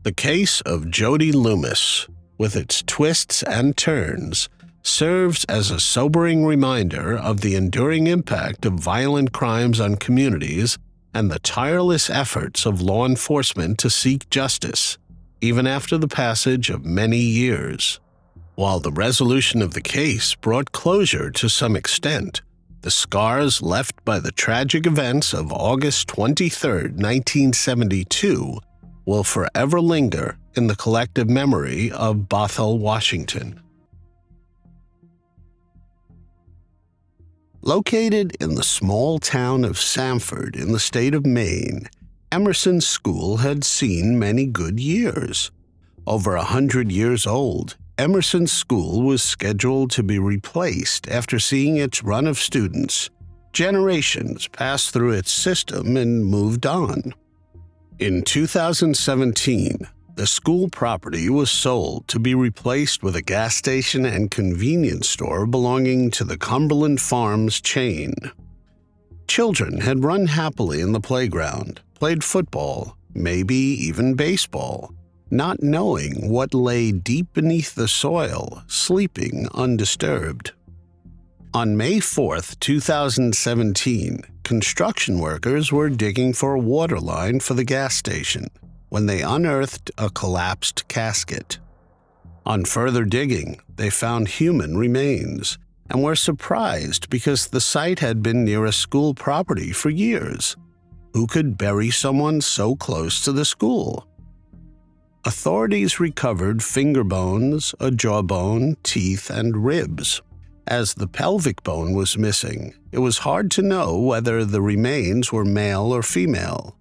The case of Jody Loomis, with its twists and turns, serves as a sobering reminder of the enduring impact of violent crimes on communities and the tireless efforts of law enforcement to seek justice, even after the passage of many years. While the resolution of the case brought closure to some extent, the scars left by the tragic events of August 23, 1972, will forever linger in the collective memory of Bothell, Washington. Located in the small town of Sanford in the state of Maine, Emerson School had seen many good years. Over 100 years old, Emerson School was scheduled to be replaced after seeing its run of students. Generations passed through its system and moved on. In 2017, the school property was sold to be replaced with a gas station and convenience store belonging to the Cumberland Farms chain. Children had run happily in the playground, played football, maybe even baseball, not knowing what lay deep beneath the soil, sleeping undisturbed. On May 4, 2017, construction workers were digging for a water line for the gas station when they unearthed a collapsed casket. On further digging, they found human remains and were surprised because the site had been near a school property for years. Who could bury someone so close to the school? Authorities recovered finger bones, a jawbone, teeth, and ribs. As the pelvic bone was missing, it was hard to know whether the remains were male or female,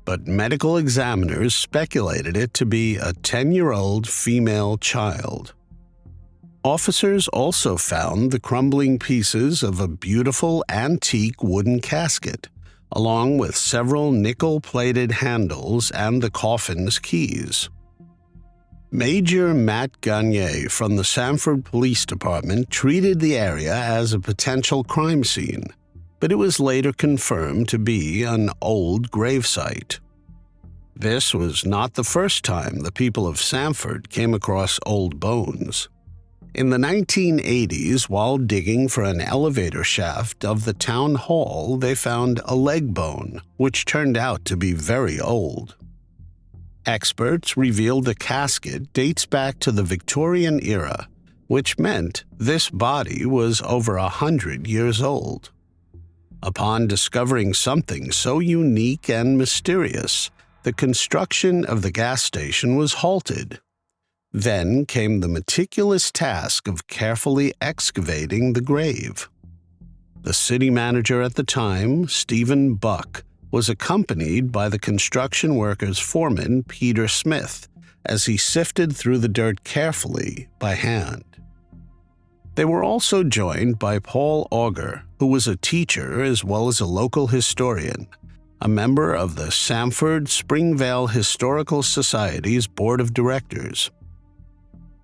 but medical examiners speculated it to be a 10-year-old female child. Officers also found the crumbling pieces of a beautiful antique wooden casket, along with several nickel-plated handles and the coffin's keys. Major Matt Gagne from the Sanford Police Department treated the area as a potential crime scene, but it was later confirmed to be an old gravesite. This was not the first time the people of Sanford came across old bones. In the 1980s, while digging for an elevator shaft of the town hall, they found a leg bone, which turned out to be very old. Experts revealed the casket dates back to the Victorian era, which meant this body was over 100 years old. Upon discovering something so unique and mysterious, the construction of the gas station was halted. Then came the meticulous task of carefully excavating the grave. The city manager at the time, Stephen Buck, was accompanied by the construction workers' foreman, Peter Smith, as he sifted through the dirt carefully by hand. They were also joined by Paul Auger, who was a teacher as well as a local historian, a member of the Sanford Springvale Historical Society's Board of Directors.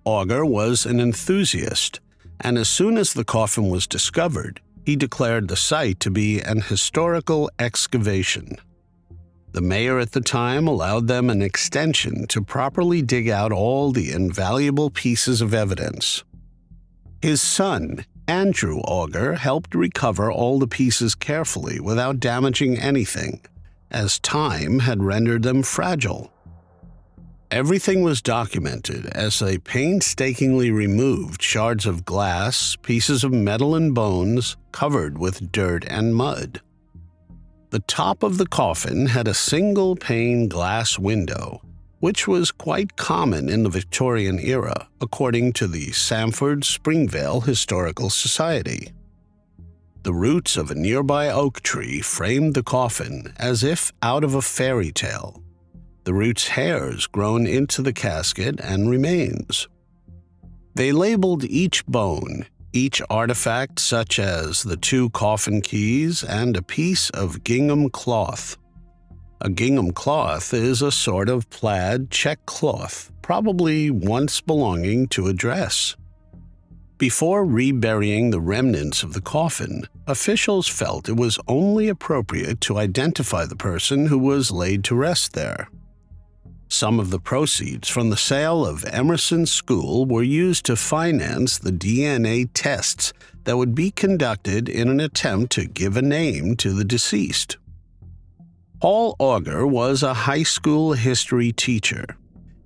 Auger was an enthusiast, and as soon as the coffin was discovered, he declared the site to be an historical excavation. The mayor at the time allowed them an extension to properly dig out all the invaluable pieces of evidence. His son, Andrew Auger, helped recover all the pieces carefully without damaging anything, as time had rendered them fragile. Everything was documented as they painstakingly removed shards of glass, pieces of metal and bones covered with dirt and mud. The top of the coffin had a single-pane glass window, which was quite common in the Victorian era, according to the Sanford Springvale Historical Society. The roots of a nearby oak tree framed the coffin as if out of a fairy tale. The root's hairs grown into the casket and remains. They labeled each bone, each artifact such as the 2 coffin keys and a piece of gingham cloth. A gingham cloth is a sort of plaid check cloth, probably once belonging to a dress. Before reburying the remnants of the coffin, officials felt it was only appropriate to identify the person who was laid to rest there. Some of the proceeds from the sale of Emerson School were used to finance the DNA tests that would be conducted in an attempt to give a name to the deceased. Paul Auger was a high school history teacher,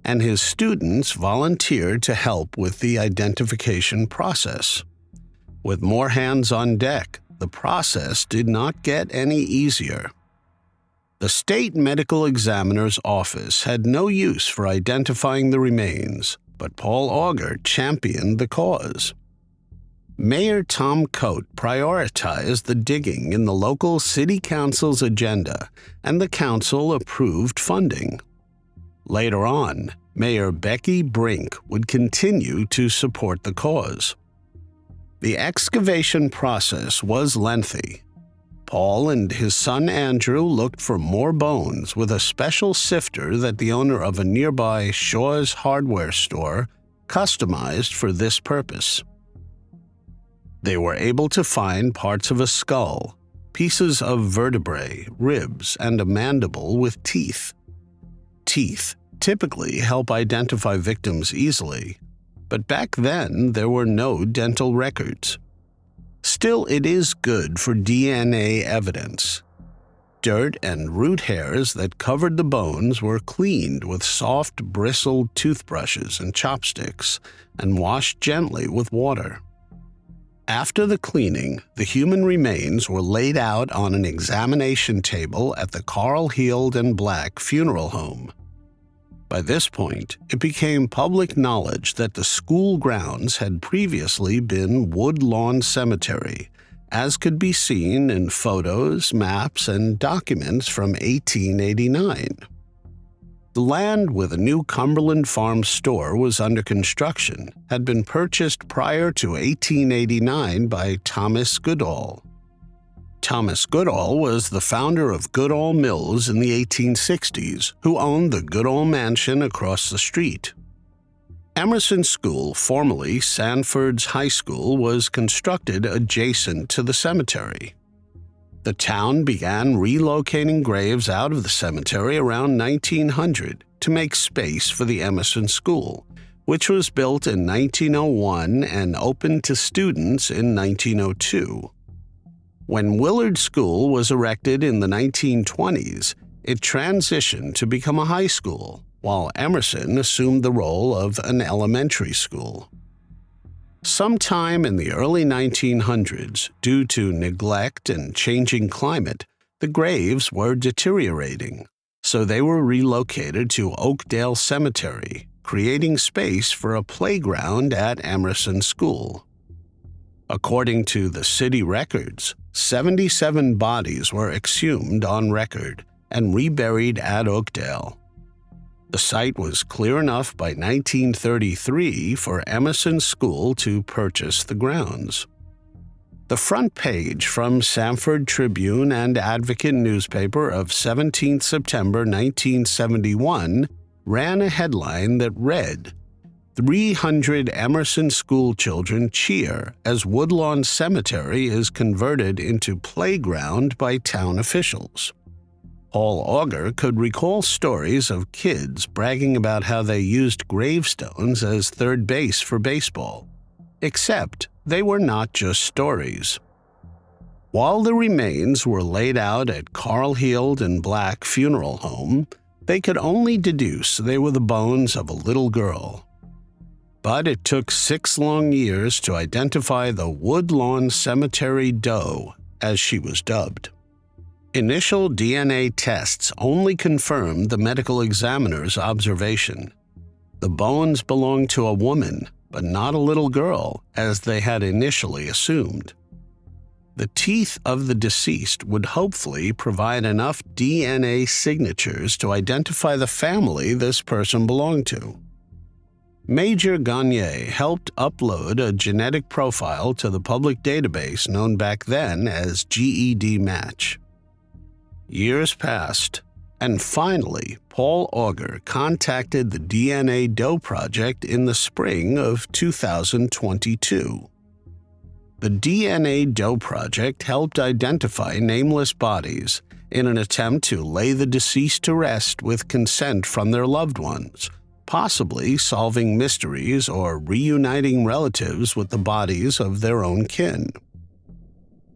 and his students volunteered to help with the identification process. With more hands on deck, the process did not get any easier. The state medical examiner's office had no use for identifying the remains, but Paul Auger championed the cause. Mayor Tom Coate prioritized the digging in the local city council's agenda, and the council approved funding. Later on, Mayor Becky Brink would continue to support the cause. The excavation process was lengthy. Paul and his son Andrew looked for more bones with a special sifter that the owner of a nearby Shaw's hardware store customized for this purpose. They were able to find parts of a skull, pieces of vertebrae, ribs, and a mandible with teeth. Teeth typically help identify victims easily, but back then there were no dental records. Still, it is good for DNA evidence. Dirt and root hairs that covered the bones were cleaned with soft, bristled toothbrushes and chopsticks and washed gently with water. After the cleaning, the human remains were laid out on an examination table at the Carl Heald and Black Funeral Home. By this point, it became public knowledge that the school grounds had previously been Woodlawn Cemetery, as could be seen in photos, maps, and documents from 1889. The land where the new Cumberland Farm store was under construction had been purchased prior to 1889 by Thomas Goodall. Thomas Goodall was the founder of Goodall Mills in the 1860s, who owned the Goodall Mansion across the street. Emerson School, formerly Sanford's High School, was constructed adjacent to the cemetery. The town began relocating graves out of the cemetery around 1900 to make space for the Emerson School, which was built in 1901 and opened to students in 1902. When Willard School was erected in the 1920s, it transitioned to become a high school, while Emerson assumed the role of an elementary school. Sometime in the early 1900s, due to neglect and changing climate, the graves were deteriorating, so they were relocated to Oakdale Cemetery, creating space for a playground at Emerson School. According to the city records, 77 bodies were exhumed on record and reburied at Oakdale. The site was clear enough by 1933 for Emerson School to purchase the grounds. The front page from Sanford Tribune and Advocate newspaper of 17 September 1971 ran a headline that read, "300 Emerson School children cheer as Woodlawn Cemetery is converted into playground by town officials." Paul Auger could recall stories of kids bragging about how they used gravestones as third base for baseball. Except they were not just stories. While the remains were laid out at Carl Heald and Black Funeral Home, they could only deduce they were the bones of a little girl. But it took 6 long years to identify the Woodlawn Cemetery Doe, as she was dubbed. Initial DNA tests only confirmed the medical examiner's observation. The bones belonged to a woman, but not a little girl, as they had initially assumed. The teeth of the deceased would hopefully provide enough DNA signatures to identify the family this person belonged to. Major Gagne helped upload a genetic profile to the public database known back then as GED Match. Years passed, and finally, Paul Auger contacted the DNA Doe Project in the spring of 2022. The DNA Doe Project helped identify nameless bodies in an attempt to lay the deceased to rest with consent from their loved ones, possibly solving mysteries or reuniting relatives with the bodies of their own kin.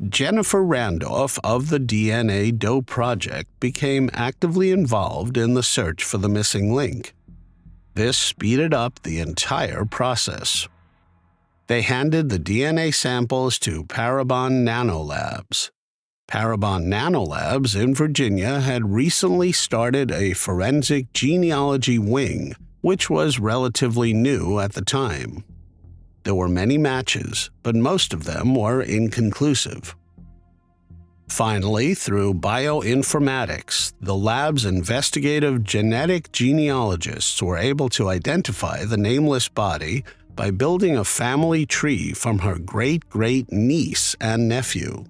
Jennifer Randolph of the DNA Doe Project became actively involved in the search for the missing link. This speeded up the entire process. They handed the DNA samples to Parabon Nanolabs. Parabon Nanolabs in Virginia had recently started a forensic genealogy wing, which was relatively new at the time. There were many matches, but most of them were inconclusive. Finally, through bioinformatics, the lab's investigative genetic genealogists were able to identify the nameless body by building a family tree from her great-great-niece and nephew.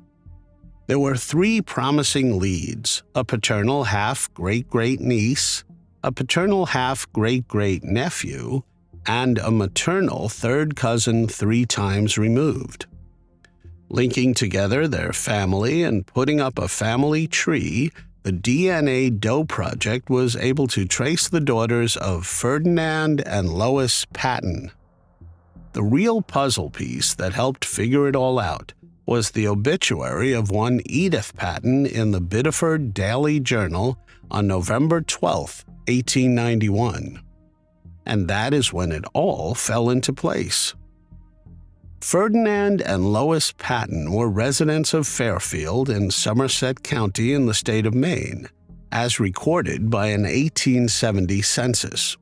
There were 3 promising leads: a paternal half-great-great-niece, a paternal half-great-great-nephew, and a maternal third cousin 3 times removed. Linking together their family and putting up a family tree, the DNA Doe Project was able to trace the daughters of Ferdinand and Lois Patten. The real puzzle piece that helped figure it all out was the obituary of one Edith Patten in the Biddeford Daily Journal on November 12, 1891. And that is when it all fell into place. Ferdinand and Lois Patten were residents of Fairfield in Somerset County in the state of Maine, as recorded by an 1870 census.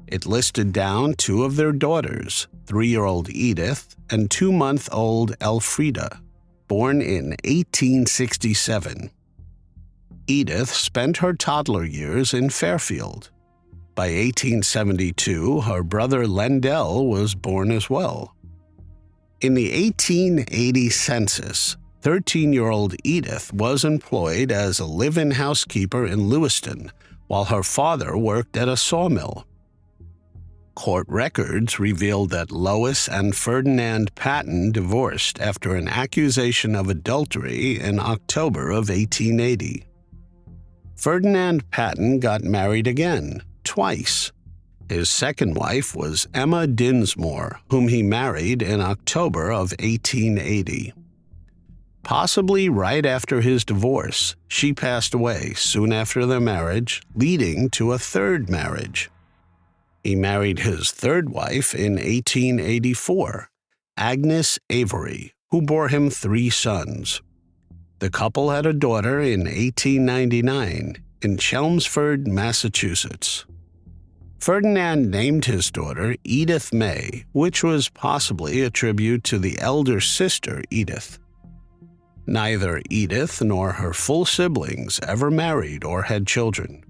It listed down 2 of their daughters, 3-year-old Edith and 2-month-old Elfrida, born in 1867. Edith spent her toddler years in Fairfield. By 1872, her brother Lendell was born as well. In the 1880 census, 13-year-old Edith was employed as a live-in housekeeper in Lewiston, while her father worked at a sawmill. Court records revealed that Lois and Ferdinand Patten divorced after an accusation of adultery in October of 1880. Ferdinand Patten got married again, twice. His second wife was Emma Dinsmore, whom he married in October of 1880. Possibly right after his divorce, she passed away soon after their marriage, leading to a third marriage. He married his third wife in 1884, Agnes Avery, who bore him 3 sons. The couple had a daughter in 1899 in Chelmsford, Massachusetts. Ferdinand named his daughter Edith May, which was possibly a tribute to the elder sister Edith. Neither Edith nor her full siblings ever married or had children.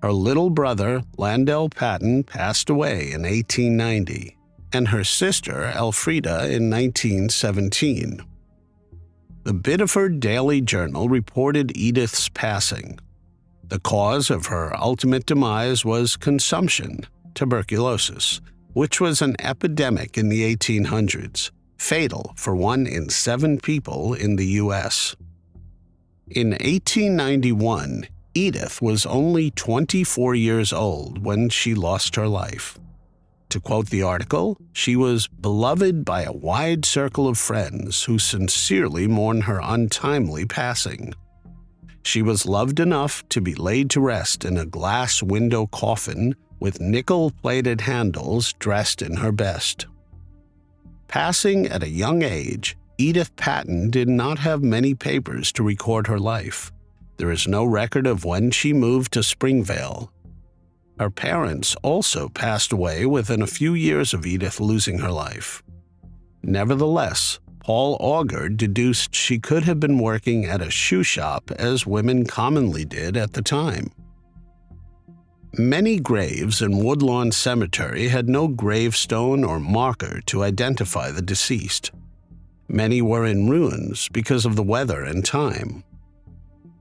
Her little brother, Landell Patten, passed away in 1890, and her sister, Elfrida, in 1917. The Biddeford Daily Journal reported Edith's passing. The cause of her ultimate demise was consumption, tuberculosis, which was an epidemic in the 1800s, fatal for 1 in 7 people in the U.S. In 1891, Edith was only 24 years old when she lost her life. To quote the article, she was beloved by a wide circle of friends who sincerely mourn her untimely passing. She was loved enough to be laid to rest in a glass window coffin with nickel-plated handles dressed in her best. Passing at a young age, Edith Patten did not have many papers to record her life. There is no record of when she moved to Springvale. Her parents also passed away within a few years of Edith losing her life. Nevertheless, Paul Auger deduced she could have been working at a shoe shop as women commonly did at the time. Many graves in Woodlawn Cemetery had no gravestone or marker to identify the deceased. Many were in ruins because of the weather and time.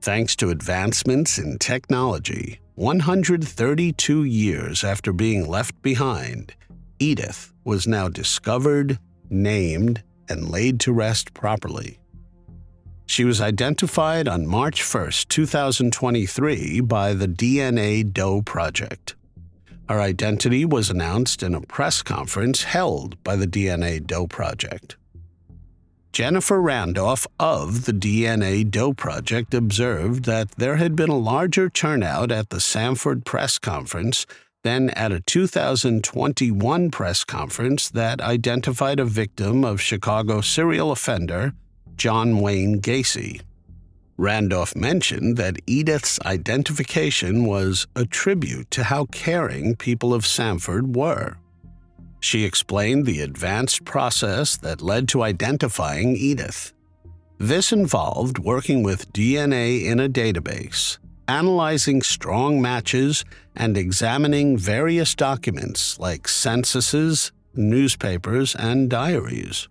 Thanks to advancements in technology, 132 years after being left behind, Edith was now discovered, named, and laid to rest properly. She was identified on March 1, 2023 by the DNA Doe Project. Her identity was announced in a press conference held by the DNA Doe Project. Jennifer Randolph of the DNA Doe Project observed that there had been a larger turnout at the Sanford press conference than at a 2021 press conference that identified a victim of Chicago serial offender John Wayne Gacy. Randolph mentioned that Edith's identification was a tribute to how caring people of Sanford were. She explained the advanced process that led to identifying Edith. This involved working with DNA in a database, analyzing strong matches, and examining various documents like censuses, newspapers, and diaries.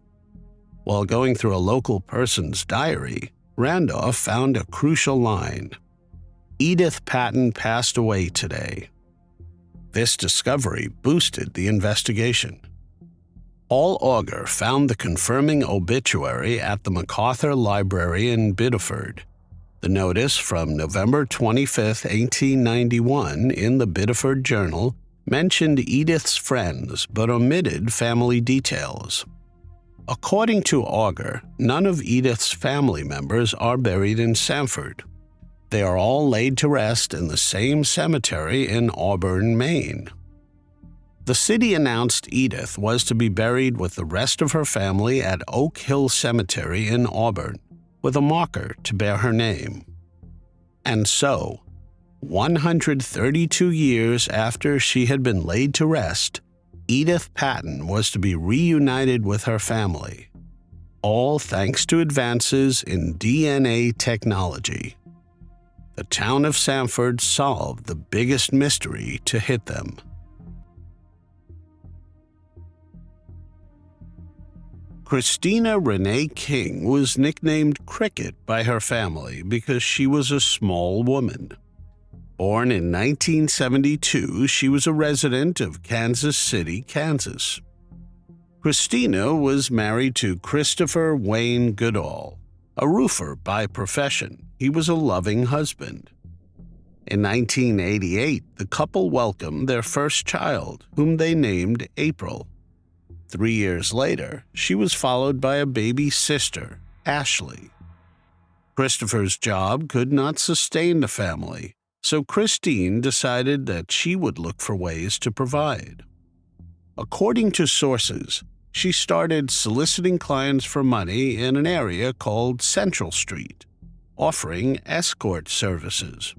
While going through a local person's diary, Randolph found a crucial line: "Edith Patten passed away today." This discovery boosted the investigation. All Auger found the confirming obituary at the MacArthur Library in Biddeford. The notice from November 25, 1891, in the Biddeford Journal mentioned Edith's friends but omitted family details. According to Auger, none of Edith's family members are buried in Sanford. They are all laid to rest in the same cemetery in Auburn, Maine. The city announced Edith was to be buried with the rest of her family at Oak Hill Cemetery in Auburn, with a marker to bear her name. And so, 132 years after she had been laid to rest, Edith Patten was to be reunited with her family, all thanks to advances in DNA technology. The town of Sanford solved the biggest mystery to hit them. Christina Renee King was nicknamed Cricket by her family because she was a small woman. Born in 1972, she was a resident of Kansas City, Kansas. Christina was married to Christopher Wayne Goodall, a roofer by profession. He was a loving husband. In 1988, the couple welcomed their first child, whom they named April. 3 years later, she was followed by a baby sister, Ashley. Christopher's job could not sustain the family, so Christine decided that she would look for ways to provide. According to sources, she started soliciting clients for money in an area called Central Street, offering escort services.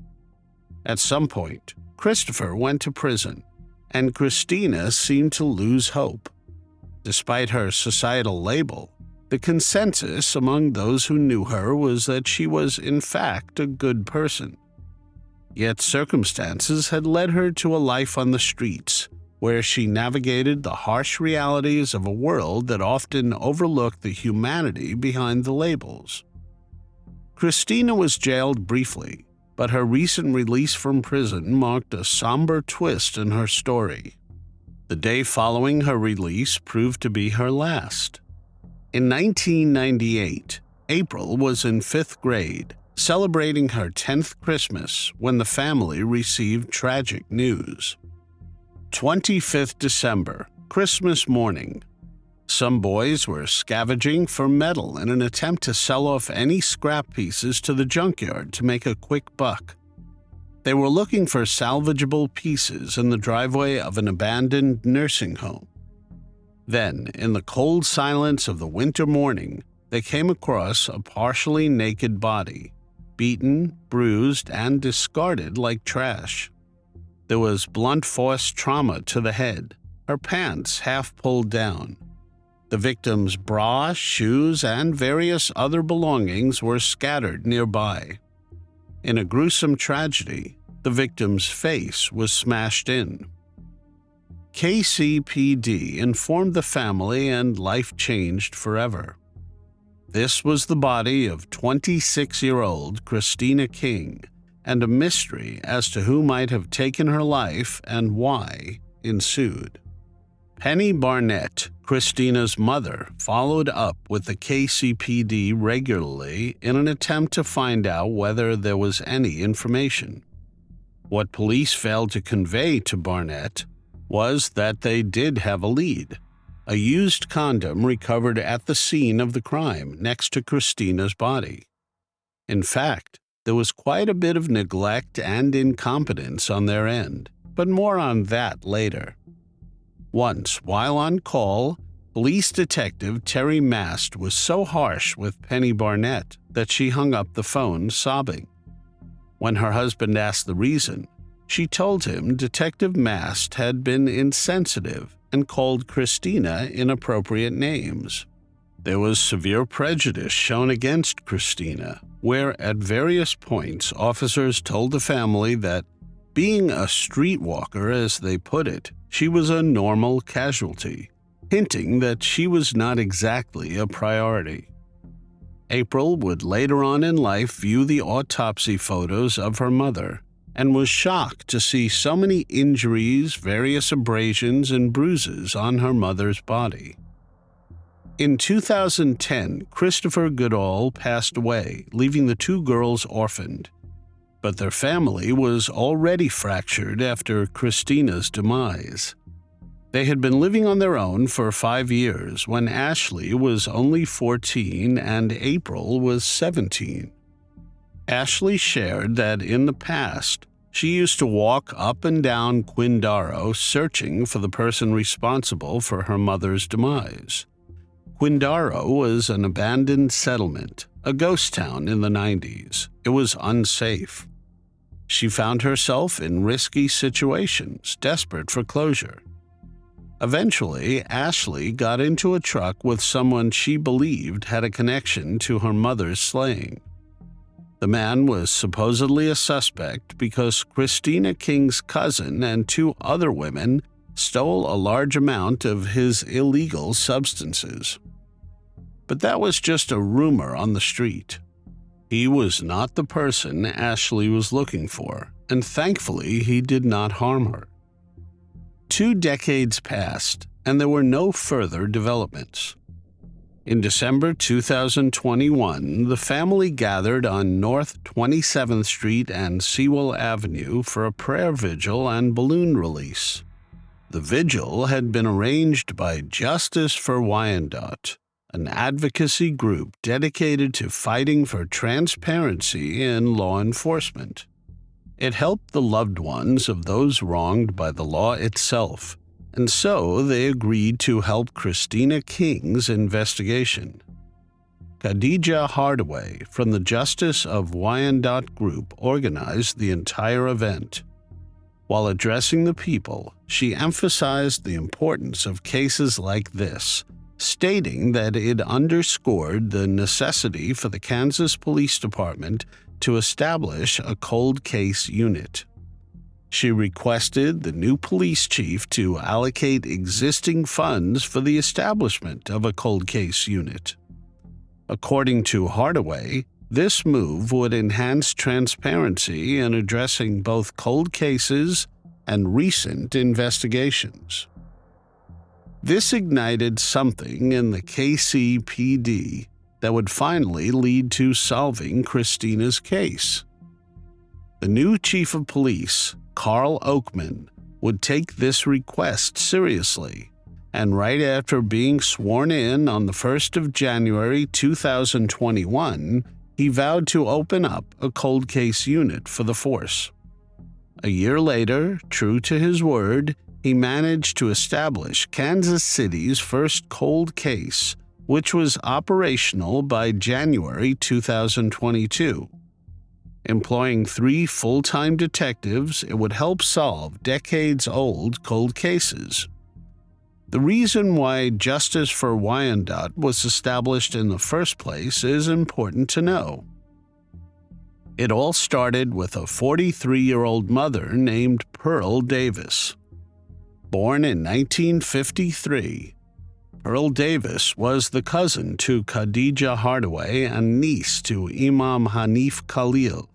At some point, Christopher went to prison, and Christina seemed to lose hope. Despite her societal label, the consensus among those who knew her was that she was, in fact, a good person. Yet circumstances had led her to a life on the streets, where she navigated the harsh realities of a world that often overlooked the humanity behind the labels. Christina was jailed briefly, but her recent release from prison marked a somber twist in her story. The day following her release proved to be her last. In 1998, April was in 5th grade, celebrating her 10th Christmas when the family received tragic news. 25th December, Christmas morning. Some boys were scavenging for metal in an attempt to sell off any scrap pieces to the junkyard to make a quick buck. They were looking for salvageable pieces in the driveway of an abandoned nursing home. Then, in the cold silence of the winter morning, they came across a partially naked body, beaten, bruised, and discarded like trash. There was blunt force trauma to the head, her pants half pulled down. The victim's bra, shoes, and various other belongings were scattered nearby. In a gruesome tragedy, the victim's face was smashed in. KCPD informed the family and life changed forever. This was the body of 26-year-old Christina King, and a mystery as to who might have taken her life and why ensued. Penny Barnett, Christina's mother, followed up with the KCPD regularly in an attempt to find out whether there was any information. What police failed to convey to Barnett was that they did have a lead: a used condom recovered at the scene of the crime next to Christina's body. In fact, there was quite a bit of neglect and incompetence on their end, but more on that later. Once, while on call, police detective Terry Mast was so harsh with Penny Barnett that she hung up the phone sobbing. When her husband asked the reason, she told him Detective Mast had been insensitive and called Christina inappropriate names. There was severe prejudice shown against Christina, where at various points officers told the family that, being a streetwalker as they put it, she was a normal casualty, hinting that she was not exactly a priority. April would later on in life view the autopsy photos of her mother and was shocked to see so many injuries, various abrasions, and bruises on her mother's body. In 2010, Christopher Goodall passed away, leaving the two girls orphaned. But their family was already fractured after Christina's demise. They had been living on their own for 5 years when Ashley was only 14 and April was 17. Ashley shared that in the past, she used to walk up and down Quindaro searching for the person responsible for her mother's demise. Quindaro was an abandoned settlement, a ghost town in the 90s. It was unsafe. She found herself in risky situations, desperate for closure. Eventually, Ashley got into a truck with someone she believed had a connection to her mother's slaying. The man was supposedly a suspect because Christina King's cousin and 2 other women stole a large amount of his illegal substances. But that was just a rumor on the street. He was not the person Ashley was looking for, and thankfully he did not harm her. 2 decades passed, and there were no further developments. In December 2021, the family gathered on North 27th Street and Sewell Avenue for a prayer vigil and balloon release. The vigil had been arranged by Justice for Wyandotte, an advocacy group dedicated to fighting for transparency in law enforcement. It helped the loved ones of those wronged by the law itself, and so they agreed to help Christina King's investigation. Khadija Hardaway from the Justice of Wyandotte group organized the entire event. While addressing the people, she emphasized the importance of cases like this, stating that it underscored the necessity for the Kansas Police Department to establish a cold case unit. She requested the new police chief to allocate existing funds for the establishment of a cold case unit. According to Hardaway, this move would enhance transparency in addressing both cold cases and recent investigations. This ignited something in the KCPD that would finally lead to solving Christina's case. The new chief of police, Carl Oakman, would take this request seriously, and right after being sworn in on the 1st of January 2021, he vowed to open up a cold case unit for the force. A year later, true to his word, he managed to establish Kansas City's first cold case, which was operational by January 2022. Employing 3 full-time detectives, it would help solve decades-old cold cases. The reason why Justice for Wyandotte was established in the first place is important to know. It all started with a 43-year-old mother named Pearl Davis. Born in 1953, Pearl Davis was the cousin to Khadija Hardaway and niece to Imam Hanif Khalil.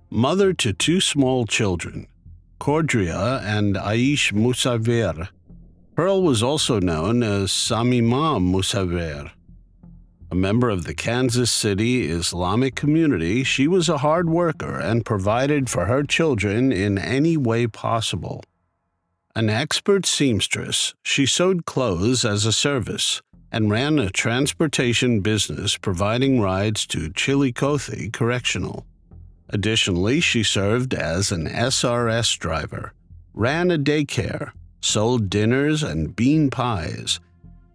Mother to 2 small children, Cordria and Aish Musavir, Pearl was also known as Samimam Musavir. A member of the Kansas City Islamic community, she was a hard worker and provided for her children in any way possible. An expert seamstress, she sewed clothes as a service and ran a transportation business providing rides to Chillicothe Correctional. Additionally, she served as an SRS driver, ran a daycare, sold dinners and bean pies,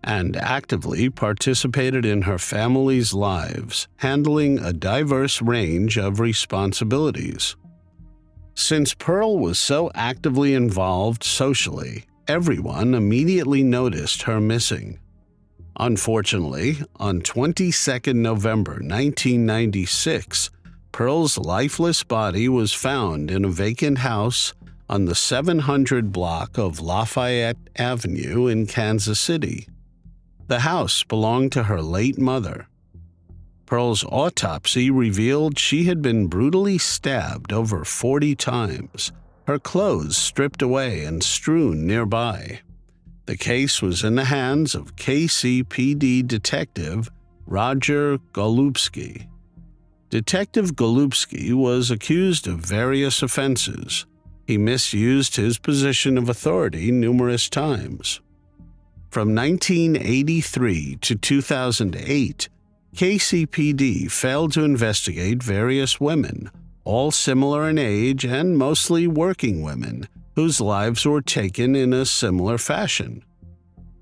and actively participated in her family's lives, handling a diverse range of responsibilities. Since Pearl was so actively involved socially, everyone immediately noticed her missing. Unfortunately, on 22 November 1996, Pearl's lifeless body was found in a vacant house on the 700 block of Lafayette Avenue in Kansas City. The house belonged to her late mother. Pearl's autopsy revealed she had been brutally stabbed over 40 times, her clothes stripped away and strewn nearby. The case was in the hands of KCPD Detective Roger Golubski. Detective Golubski was accused of various offenses. He misused his position of authority numerous times. From 1983 to 2008, KCPD failed to investigate various women, all similar in age and mostly working women, whose lives were taken in a similar fashion.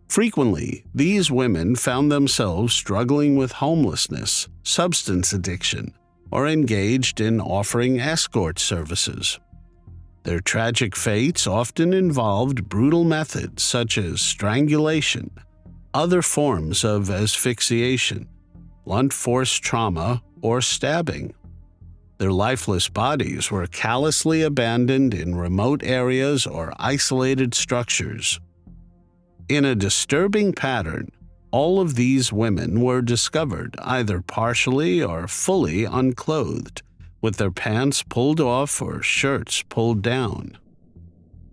Frequently, these women found themselves struggling with homelessness, substance addiction, or engaged in offering escort services. Their tragic fates often involved brutal methods such as strangulation, other forms of asphyxiation, blunt force trauma, or stabbing. Their lifeless bodies were callously abandoned in remote areas or isolated structures. In a disturbing pattern, all of these women were discovered either partially or fully unclothed, with their pants pulled off or shirts pulled down.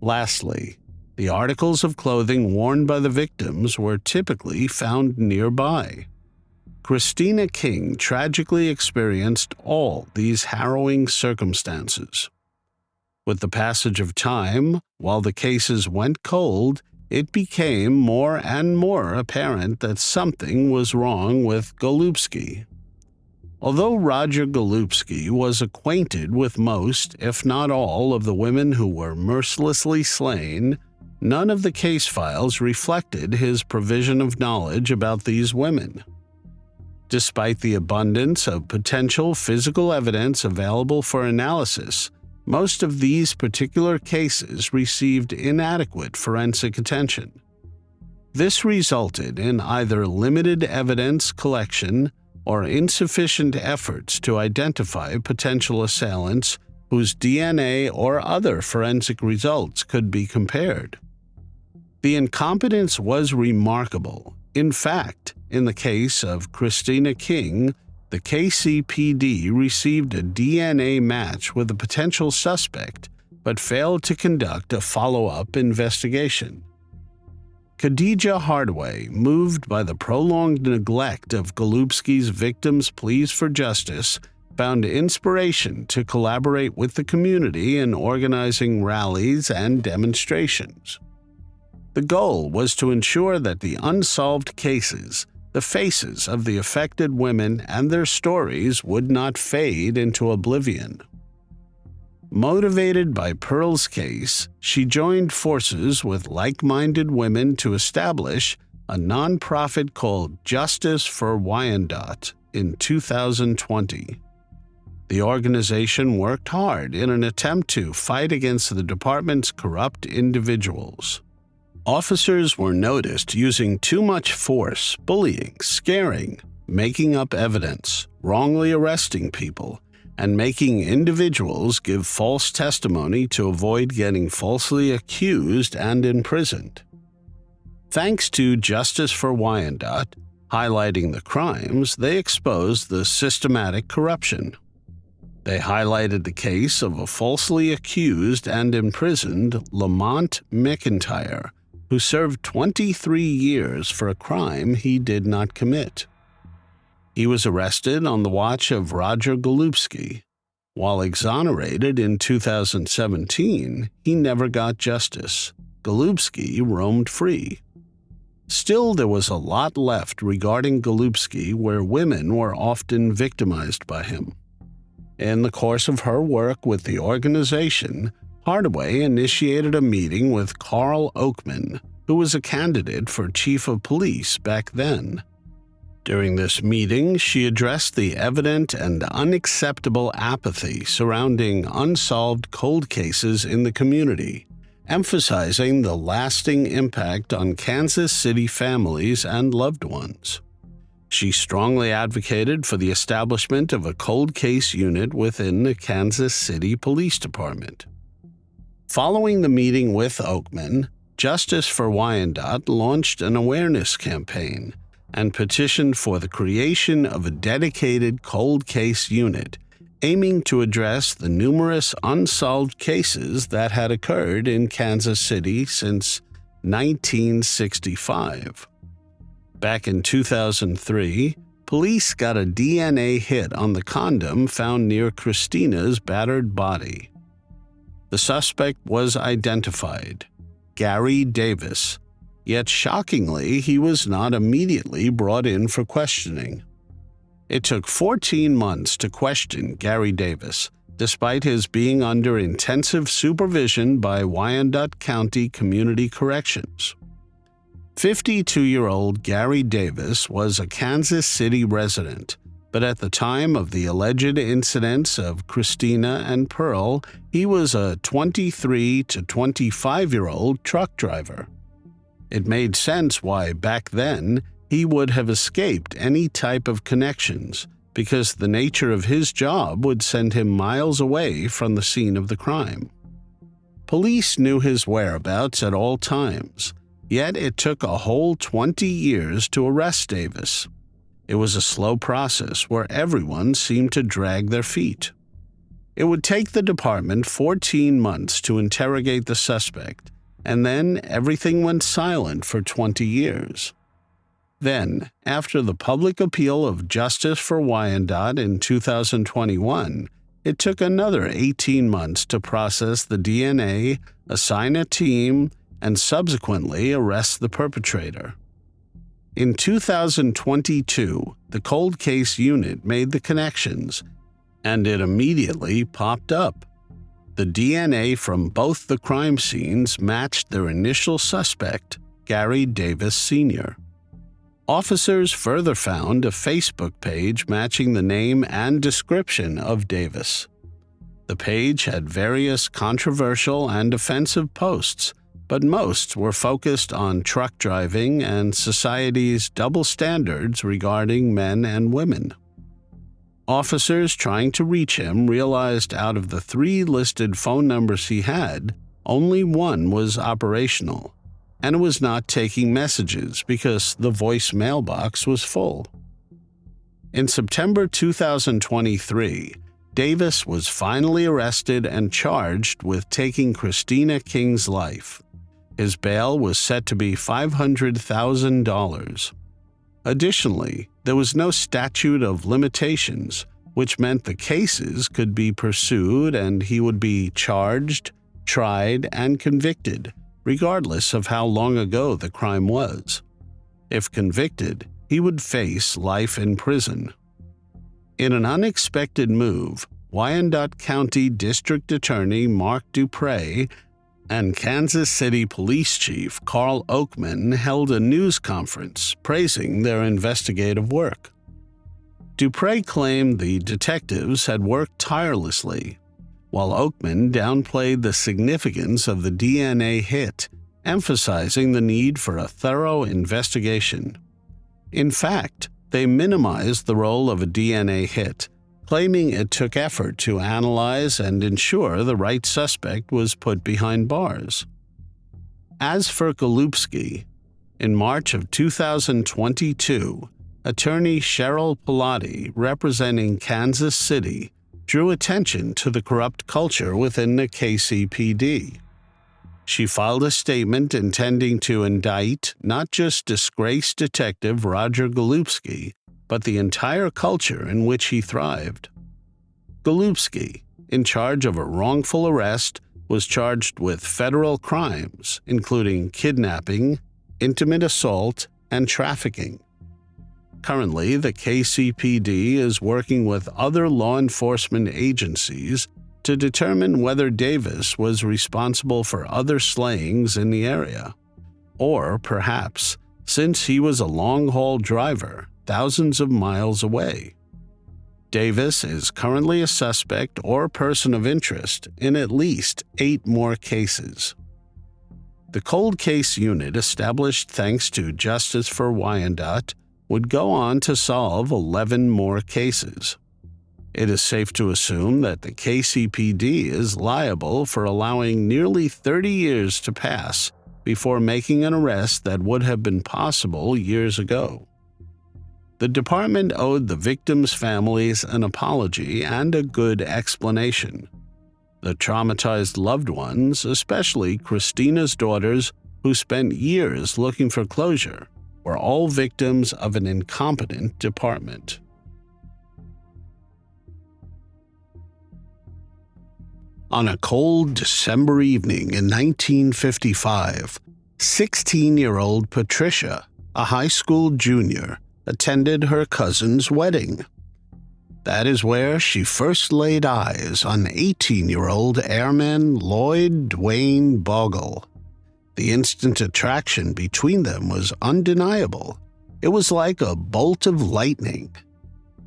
Lastly, the articles of clothing worn by the victims were typically found nearby. Christina King tragically experienced all these harrowing circumstances. With the passage of time, while the cases went cold, it became more and more apparent that something was wrong with Golubski. Although Roger Golubski was acquainted with most, if not all, of the women who were mercilessly slain, none of the case files reflected his provision of knowledge about these women. Despite the abundance of potential physical evidence available for analysis, most of these particular cases received inadequate forensic attention. This resulted in either limited evidence collection or insufficient efforts to identify potential assailants whose DNA or other forensic results could be compared. The incompetence was remarkable. In fact, in the case of Christina King, the KCPD received a DNA match with a potential suspect, but failed to conduct a follow-up investigation. Khadija Hardaway, moved by the prolonged neglect of Golubski's victims' pleas for justice, found inspiration to collaborate with the community in organizing rallies and demonstrations. The goal was to ensure that the unsolved cases, the faces of the affected women and their stories would not fade into oblivion. Motivated by Pearl's case, she joined forces with like-minded women to establish a nonprofit called Justice for Wyandotte in 2020. The organization worked hard in an attempt to fight against the department's corrupt individuals. Officers were noticed using too much force, bullying, scaring, making up evidence, wrongly arresting people, and making individuals give false testimony to avoid getting falsely accused and imprisoned. Thanks to Justice for Wyandotte highlighting the crimes, they exposed the systematic corruption. They highlighted the case of a falsely accused and imprisoned Lamont McIntyre, who served 23 years for a crime he did not commit. He was arrested on the watch of Roger Golubski. While exonerated in 2017, he never got justice. Golubski roamed free. Still, there was a lot left regarding Golubski where women were often victimized by him. In the course of her work with the organization, Hardaway initiated a meeting with Carl Oakman, who was a candidate for chief of police back then. During this meeting, she addressed the evident and unacceptable apathy surrounding unsolved cold cases in the community emphasizing the lasting impact on Kansas City families and loved ones. She strongly advocated for the establishment of a cold case unit within the Kansas City Police Department. Following the meeting with Oakman, Justice for Wyandotte launched an awareness campaign and petitioned for the creation of a dedicated cold case unit aiming to address the numerous unsolved cases that had occurred in Kansas City since 1965. Back in 2003, police got a DNA hit on the condom found near Christina's battered body. The suspect was identified, Gary Davis, yet shockingly, he was not immediately brought in for questioning. It took 14 months to question Gary Davis, despite his being under intensive supervision by Wyandotte County Community Corrections. 52-year-old Gary Davis was a Kansas City resident, but at the time of the alleged incidents of Christina and Pearl, he was a 23 to 25-year-old truck driver. It made sense why, back then, he would have escaped any type of connections, because the nature of his job would send him miles away from the scene of the crime. Police knew his whereabouts at all times, yet it took a whole 20 years to arrest Davis. It was a slow process where everyone seemed to drag their feet. It would take the department 14 months to interrogate the suspect, and then everything went silent for 20 years. Then, after the public appeal of Justice for Wyandotte in 2021, it took another 18 months to process the DNA, assign a team, and subsequently arrest the perpetrator. In 2022, the cold case unit made the connections, and it immediately popped up. The DNA from both the crime scenes matched their initial suspect, Gary Davis Sr. Officers further found a Facebook page matching the name and description of Davis. The page had various controversial and offensive posts, but most were focused on truck driving and society's double standards regarding men and women. Officers trying to reach him realized out of the 3 listed phone numbers he had, only one was operational, and it was not taking messages because the voice mailbox was full. In September 2023, Davis was finally arrested and charged with taking Christina King's life. His bail was set to be $500,000. Additionally, there was no statute of limitations, which meant the cases could be pursued and he would be charged, tried, and convicted, regardless of how long ago the crime was. If convicted, he would face life in prison. In an unexpected move, Wyandotte County District Attorney Mark Dupre and Kansas City Police Chief Carl Oakman held a news conference praising their investigative work. Dupre claimed the detectives had worked tirelessly, while Oakman downplayed the significance of the DNA hit, emphasizing the need for a thorough investigation. In fact, they minimized the role of a DNA hit, claiming it took effort to analyze and ensure the right suspect was put behind bars. As for Kalitzke, in March of 2022, attorney Cheryl Pilati, representing Kansas City, drew attention to the corrupt culture within the KCPD. She filed a statement intending to indict not just disgraced Detective Roger Kalitzke, but the entire culture in which he thrived. Kalitzke, in charge of a wrongful arrest, was charged with federal crimes, including kidnapping, intimate assault, and trafficking. Currently, the KCPD is working with other law enforcement agencies to determine whether Davis was responsible for other slayings in the area, or perhaps, since he was a long-haul driver, thousands of miles away. Davis is currently a suspect or person of interest in at least 8 more cases. The cold case unit, established thanks to Justice for Wyandotte, would go on to solve 11 more cases. It is safe to assume that the KCPD is liable for allowing nearly 30 years to pass before making an arrest that would have been possible years ago. The department owed the victims' families an apology and a good explanation. The traumatized loved ones, especially Christina's daughters, who spent years looking for closure, were all victims of an incompetent department. On a cold December evening in 1955, 16-year-old Patricia, a high school junior, attended her cousin's wedding. That is where she first laid eyes on 18-year-old airman Lloyd Duane Bogle. The instant attraction between them was undeniable. It was like a bolt of lightning.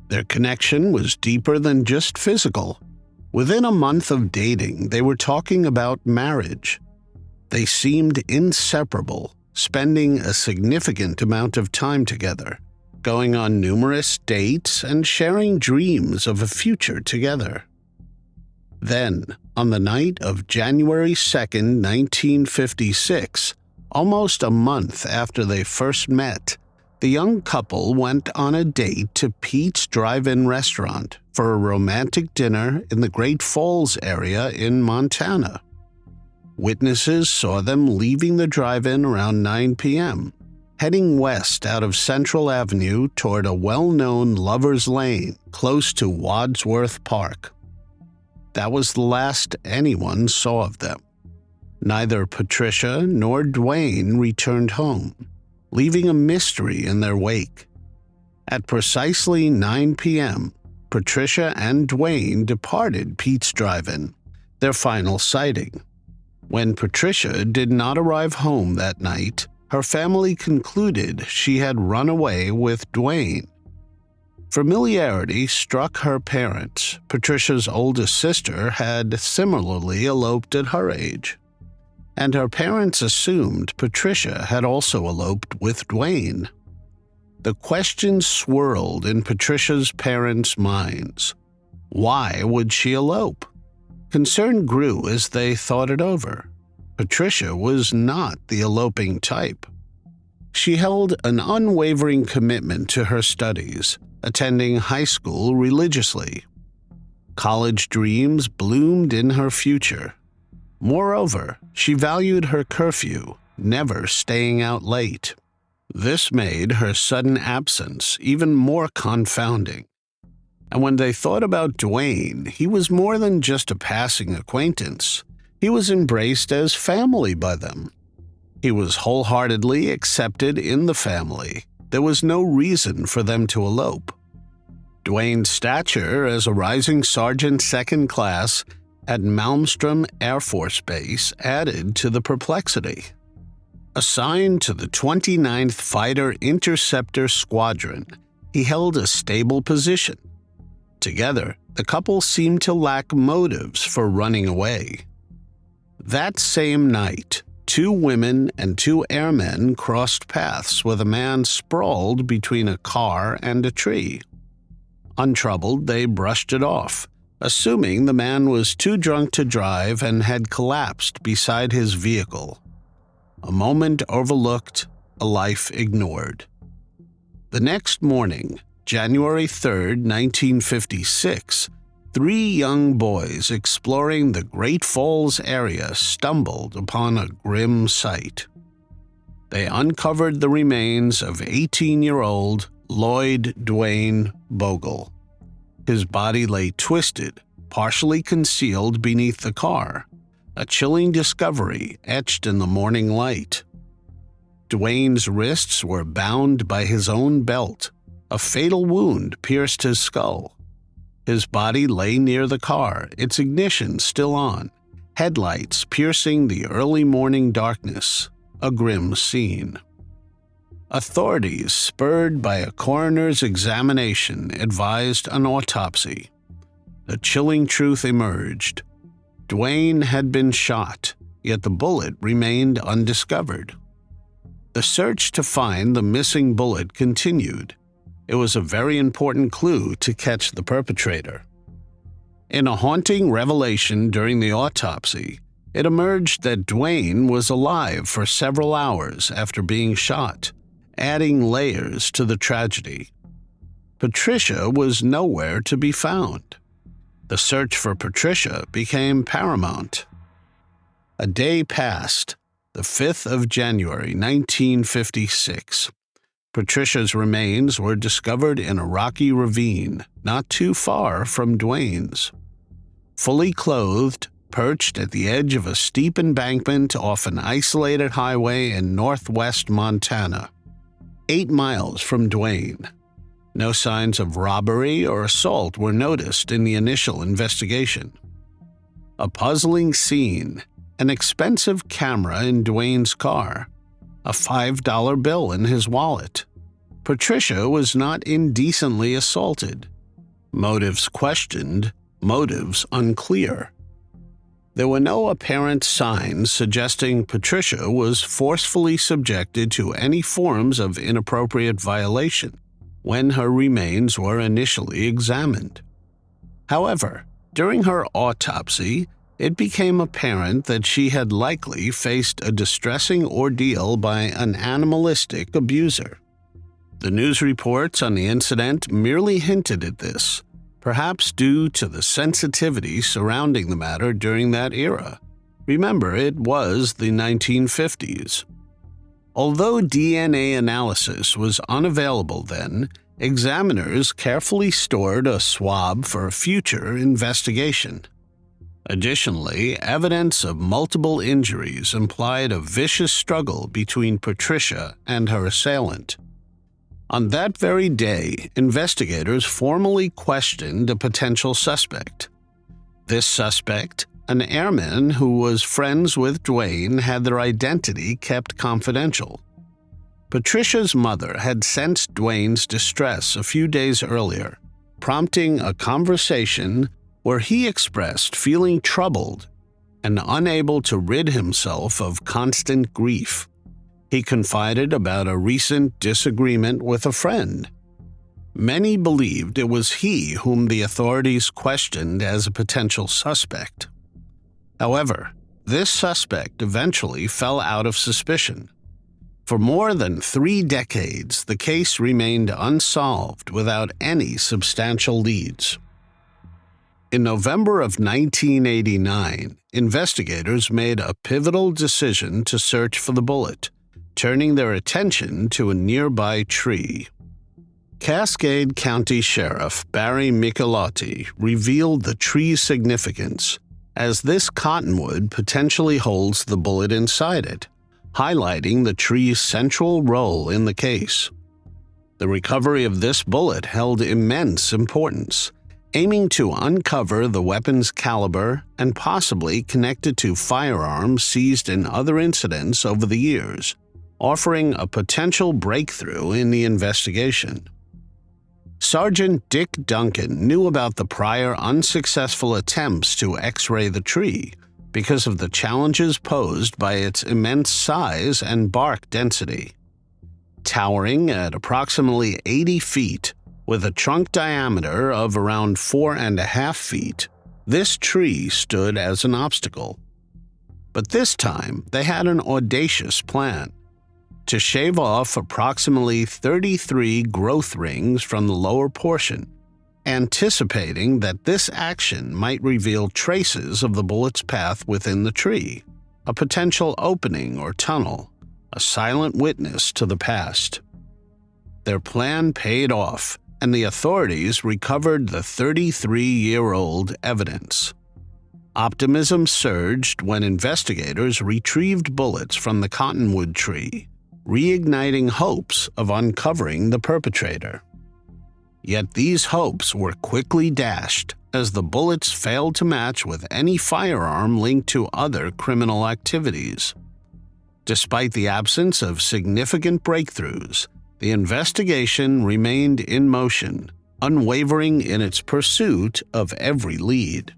Their connection was deeper than just physical. Within a month of dating, they were talking about marriage. They seemed inseparable, spending a significant amount of time together, going on numerous dates and sharing dreams of a future together. Then, on the night of January 2nd, 1956, almost a month after they first met, the young couple went on a date to Pete's Drive-In restaurant for a romantic dinner in the Great Falls area in Montana. Witnesses saw them leaving the drive-in around 9 p.m., heading west out of Central Avenue toward a well-known lover's lane close to Wadsworth Park. That was the last anyone saw of them. Neither Patricia nor Duane returned home, leaving a mystery in their wake. At precisely 9 p.m., Patricia and Duane departed Pete's Drive-In, their final sighting. When Patricia did not arrive home that night, her family concluded she had run away with Duane. Familiarity struck her parents. Patricia's oldest sister had similarly eloped at her age, and her parents assumed Patricia had also eloped with Duane. The question swirled in Patricia's parents' minds. Why would she elope? Concern grew as they thought it over. Patricia was not the eloping type. She held an unwavering commitment to her studies, attending high school religiously. College dreams bloomed in her future. Moreover, she valued her curfew, never staying out late. This made her sudden absence even more confounding. And when they thought about Duane, he was more than just a passing acquaintance. He was embraced as family by them. He was wholeheartedly accepted in the family. There was no reason for them to elope. Duane's stature as a rising sergeant second class at Malmstrom Air Force Base added to the perplexity. Assigned to the 29th Fighter Interceptor Squadron, he held a stable position. Together, the couple seemed to lack motives for running away. That same night, 2 women and 2 airmen crossed paths with a man sprawled between a car and a tree. Untroubled, they brushed it off, assuming the man was too drunk to drive and had collapsed beside his vehicle. A moment overlooked, a life ignored. The next morning, January 3rd, 1956, 3 young boys exploring the Great Falls area stumbled upon a grim sight. They uncovered the remains of 18-year-old Lloyd Duane Bogle. His body lay twisted, partially concealed beneath the car, a chilling discovery etched in the morning light. Duane's wrists were bound by his own belt. A fatal wound pierced his skull. His body lay near the car, its ignition still on, headlights piercing the early morning darkness, a grim scene. Authorities, spurred by a coroner's examination, advised an autopsy. The chilling truth emerged. Duane had been shot, yet the bullet remained undiscovered. The search to find the missing bullet continued. It was a very important clue to catch the perpetrator. In a haunting revelation during the autopsy, it emerged that Duane was alive for several hours after being shot, adding layers to the tragedy. Patricia was nowhere to be found. The search for Patricia became paramount. A day passed, the 5th of January, 1956. Patricia's remains were discovered in a rocky ravine not too far from Duane's. Fully clothed, perched at the edge of a steep embankment off an isolated highway in northwest Montana, 8 miles from Duane. No signs of robbery or assault were noticed in the initial investigation. A puzzling scene, an expensive camera in Duane's car, a $5 bill in his wallet. Patricia was not indecently assaulted. Motives questioned, motives unclear. There were no apparent signs suggesting Patricia was forcefully subjected to any forms of inappropriate violation when her remains were initially examined. However, during her autopsy, it became apparent that she had likely faced a distressing ordeal by an animalistic abuser. The news reports on the incident merely hinted at this, perhaps due to the sensitivity surrounding the matter during that era. Remember, it was the 1950s. Although DNA analysis was unavailable then, examiners carefully stored a swab for future investigation. Additionally, evidence of multiple injuries implied a vicious struggle between Patricia and her assailant. On that very day, investigators formally questioned a potential suspect. This suspect, an airman who was friends with Duane, had their identity kept confidential. Patricia's mother had sensed Duane's distress a few days earlier, prompting a conversation where he expressed feeling troubled and unable to rid himself of constant grief. He confided about a recent disagreement with a friend. Many believed it was he whom the authorities questioned as a potential suspect. However, this suspect eventually fell out of suspicion. For more than 3 decades, the case remained unsolved without any substantial leads. In November of 1989, investigators made a pivotal decision to search for the bullet, turning their attention to a nearby tree. Cascade County Sheriff Barry Michelotti revealed the tree's significance, as this cottonwood potentially holds the bullet inside it, highlighting the tree's central role in the case. The recovery of this bullet held immense importance, aiming to uncover the weapon's caliber and possibly connect it to firearms seized in other incidents over the years, offering a potential breakthrough in the investigation. Sergeant Dick Duncan knew about the prior unsuccessful attempts to X-ray the tree because of the challenges posed by its immense size and bark density. Towering at approximately 80 feet, with a trunk diameter of around 4.5 feet, this tree stood as an obstacle. But this time, they had an audacious plan: to shave off approximately 33 growth rings from the lower portion, anticipating that this action might reveal traces of the bullet's path within the tree, a potential opening or tunnel, a silent witness to the past. Their plan paid off, and the authorities recovered the 33-year-old evidence. Optimism surged when investigators retrieved bullets from the cottonwood tree, reigniting hopes of uncovering the perpetrator. Yet these hopes were quickly dashed as the bullets failed to match with any firearm linked to other criminal activities. Despite the absence of significant breakthroughs, the investigation remained in motion, unwavering in its pursuit of every lead.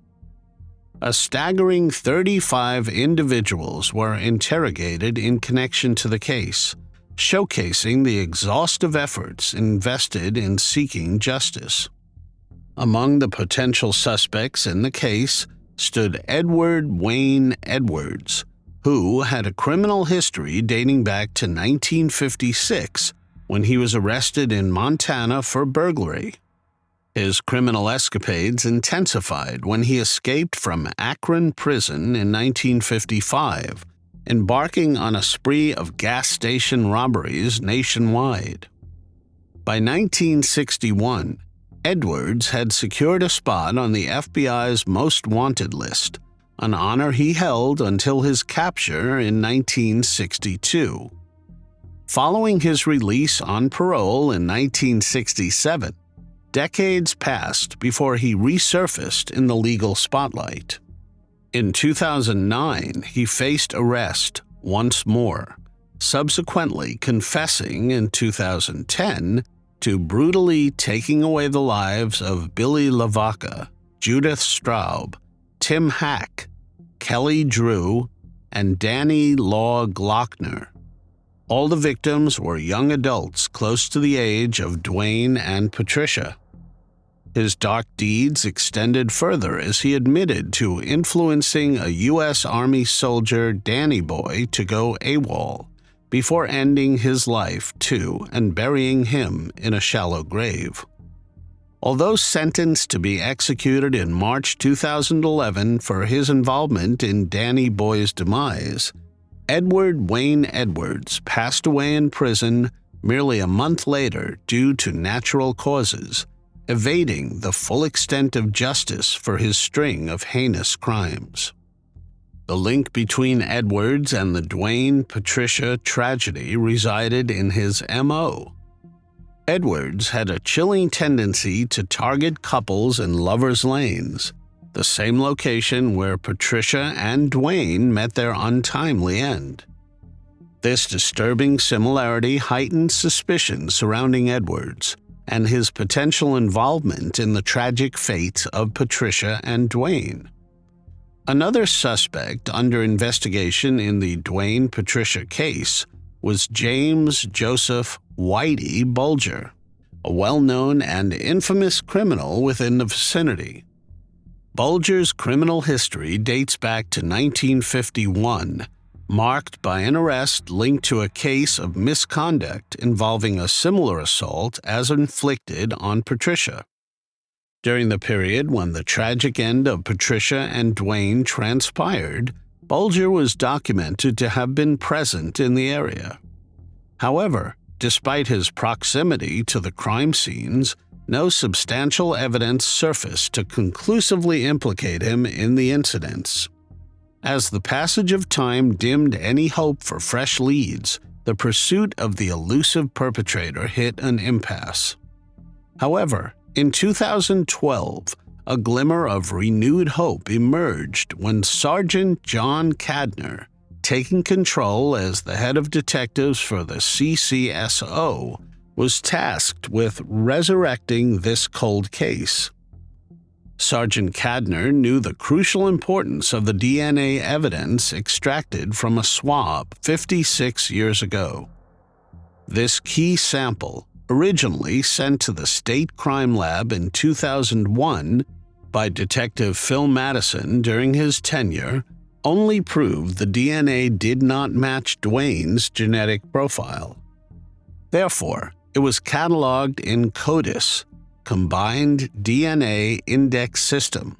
A staggering 35 individuals were interrogated in connection to the case, showcasing the exhaustive efforts invested in seeking justice. Among the potential suspects in the case stood Edward Wayne Edwards, who had a criminal history dating back to 1956 when he was arrested in Montana for burglary. His criminal escapades intensified when he escaped from Akron Prison in 1955, embarking on a spree of gas station robberies nationwide. By 1961, Edwards had secured a spot on the FBI's Most Wanted list, an honor he held until his capture in 1962. Following his release on parole in 1967, decades passed before he resurfaced in the legal spotlight. In 2009, he faced arrest once more, subsequently confessing in 2010 to brutally taking away the lives of Billy LaVaca, Judith Straub, Tim Hack, Kelly Drew, and Danny Law Glockner. All the victims were young adults close to the age of Duane and Patricia. His dark deeds extended further as he admitted to influencing a U.S. Army soldier, Danny Boy, to go AWOL, before ending his life too and burying him in a shallow grave. Although sentenced to be executed in March 2011 for his involvement in Danny Boy's demise, Edward Wayne Edwards passed away in prison merely a month later due to natural causes, evading the full extent of justice for his string of heinous crimes. The link between Edwards and the Duane-Patricia tragedy resided in his M.O. Edwards had a chilling tendency to target couples in lovers' lanes, the same location where Patricia and Duane met their untimely end. This disturbing similarity heightened suspicion surrounding Edwards and his potential involvement in the tragic fate of Patricia and Duane. Another suspect under investigation in the Duane-Patricia case was James Joseph Whitey Bulger, a well-known and infamous criminal within the vicinity. Bulger's criminal history dates back to 1951, marked by an arrest linked to a case of misconduct involving a similar assault as inflicted on Patricia. During the period when the tragic end of Patricia and Duane transpired, Bulger was documented to have been present in the area. However, despite his proximity to the crime scenes, no substantial evidence surfaced to conclusively implicate him in the incidents. As the passage of time dimmed any hope for fresh leads, the pursuit of the elusive perpetrator hit an impasse. However, in 2012, a glimmer of renewed hope emerged when Sergeant John Cadner, taking control as the head of detectives for the CCSO, was tasked with resurrecting this cold case. Sergeant Cadner knew the crucial importance of the DNA evidence extracted from a swab 56 years ago. This key sample, originally sent to the State Crime Lab in 2001 by Detective Phil Madison during his tenure, only proved the DNA did not match Duane's genetic profile. Therefore, it was cataloged in CODIS, Combined DNA Index System.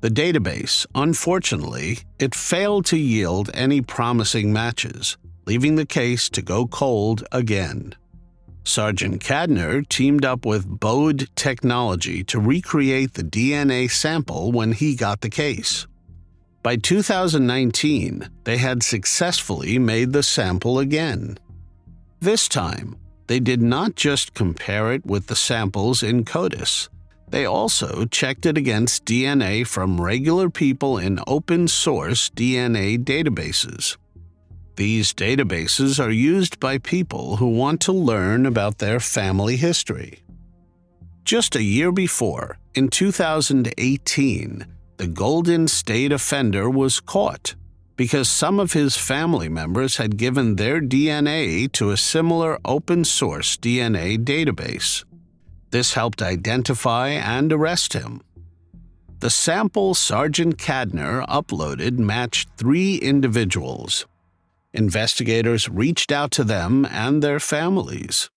The database, unfortunately, it failed to yield any promising matches, leaving the case to go cold again. Sergeant Cadner teamed up with Bode Technology to recreate the DNA sample when he got the case. By 2019, they had successfully made the sample again. This time, they did not just compare it with the samples in CODIS. They also checked it against DNA from regular people in open-source DNA databases. These databases are used by people who want to learn about their family history. Just a year before, in 2018, the Golden State offender was caught because some of his family members had given their DNA to a similar open-source DNA database. This helped identify and arrest him. The sample Sergeant Cadner uploaded matched 3 individuals. Investigators reached out to them and their families.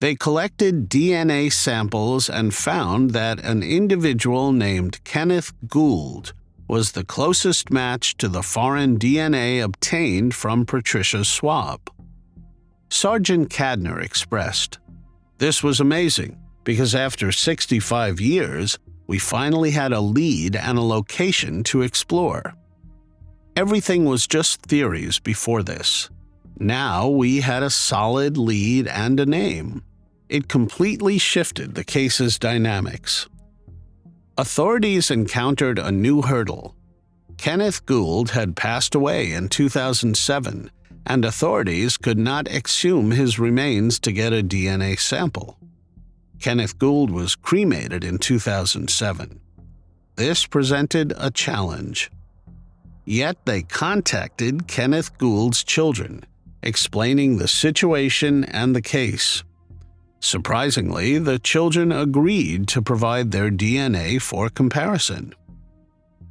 They collected DNA samples and found that an individual named Kenneth Gould was the closest match to the foreign DNA obtained from Patricia's swab. Sergeant Cadner expressed, "This was amazing because after 65 years, we finally had a lead and a location to explore. Everything was just theories before this. Now we had a solid lead and a name. It completely shifted the case's dynamics." Authorities encountered a new hurdle. Kenneth Gould had passed away in 2007, and authorities could not exhume his remains to get a DNA sample. Kenneth Gould was cremated in 2007. This presented a challenge. Yet they contacted Kenneth Gould's children, explaining the situation and the case. Surprisingly, the children agreed to provide their DNA for comparison.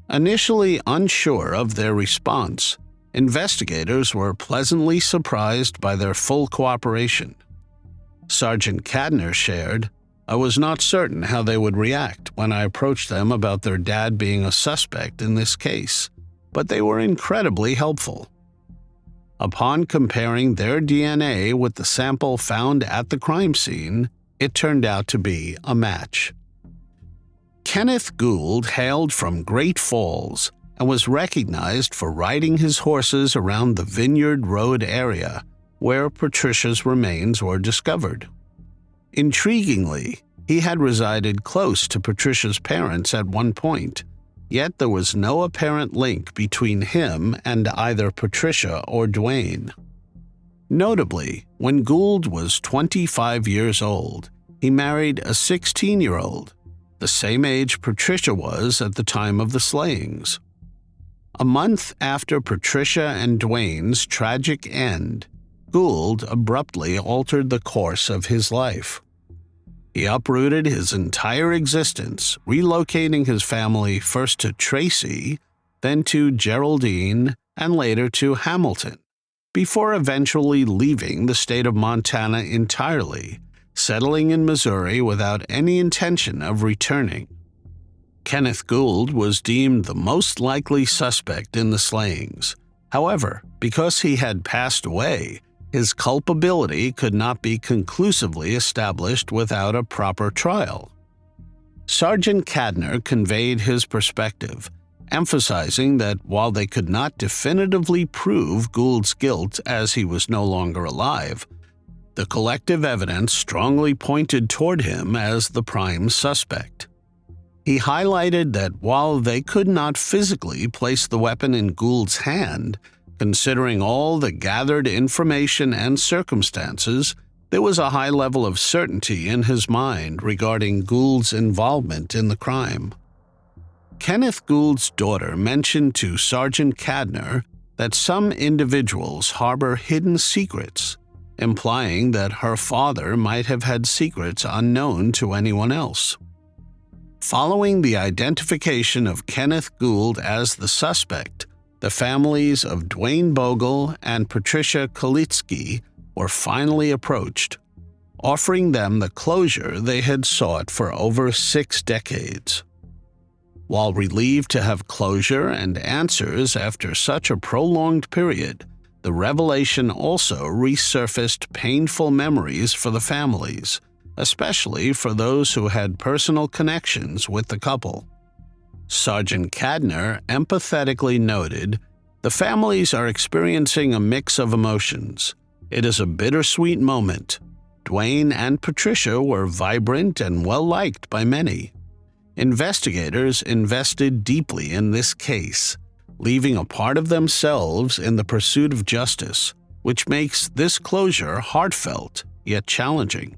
Initially unsure of their response, investigators were pleasantly surprised by their full cooperation. Sergeant Cadner shared, "I was not certain how they would react when I approached them about their dad being a suspect in this case, but they were incredibly helpful." Upon comparing their DNA with the sample found at the crime scene, it turned out to be a match. Kenneth Gould hailed from Great Falls and was recognized for riding his horses around the Vineyard Road area where Patricia's remains were discovered. Intriguingly, he had resided close to Patricia's parents at one point, yet there was no apparent link between him and either Patricia or Duane. Notably, when Gould was 25 years old, he married a 16-year-old, the same age Patricia was at the time of the slayings. A month after Patricia and Duane's tragic end, Gould abruptly altered the course of his life. He uprooted his entire existence, relocating his family first to Tracie, then to Geraldine, and later to Hamilton, before eventually leaving the state of Montana entirely, settling in Missouri without any intention of returning. Kenneth Gould was deemed the most likely suspect in the slayings. However, because he had passed away, his culpability could not be conclusively established without a proper trial. Sergeant Cadner conveyed his perspective, emphasizing that while they could not definitively prove Gould's guilt as he was no longer alive, the collective evidence strongly pointed toward him as the prime suspect. He highlighted that while they could not physically place the weapon in Gould's hand, considering all the gathered information and circumstances, there was a high level of certainty in his mind regarding Gould's involvement in the crime. Kenneth Gould's daughter mentioned to Sergeant Cadner that some individuals harbor hidden secrets, implying that her father might have had secrets unknown to anyone else. Following the identification of Kenneth Gould as the suspect, the families of Duane Bogle and Patricia Kalitzke were finally approached, offering them the closure they had sought for over 6 decades. While relieved to have closure and answers after such a prolonged period, the revelation also resurfaced painful memories for the families, especially for those who had personal connections with the couple. Sergeant Cadner empathetically noted, "The families are experiencing a mix of emotions. It is a bittersweet moment. Duane and Patricia were vibrant and well-liked by many. Investigators invested deeply in this case, leaving a part of themselves in the pursuit of justice, which makes this closure heartfelt yet challenging."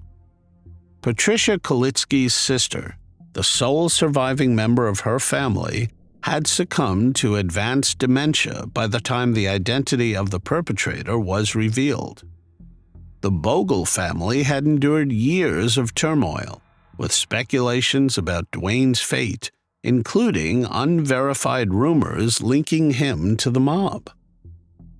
Patricia Kalitzke's sister, the sole surviving member of her family, had succumbed to advanced dementia by the time the identity of the perpetrator was revealed. The Bogle family had endured years of turmoil, with speculations about Duane's fate, including unverified rumors linking him to the mob.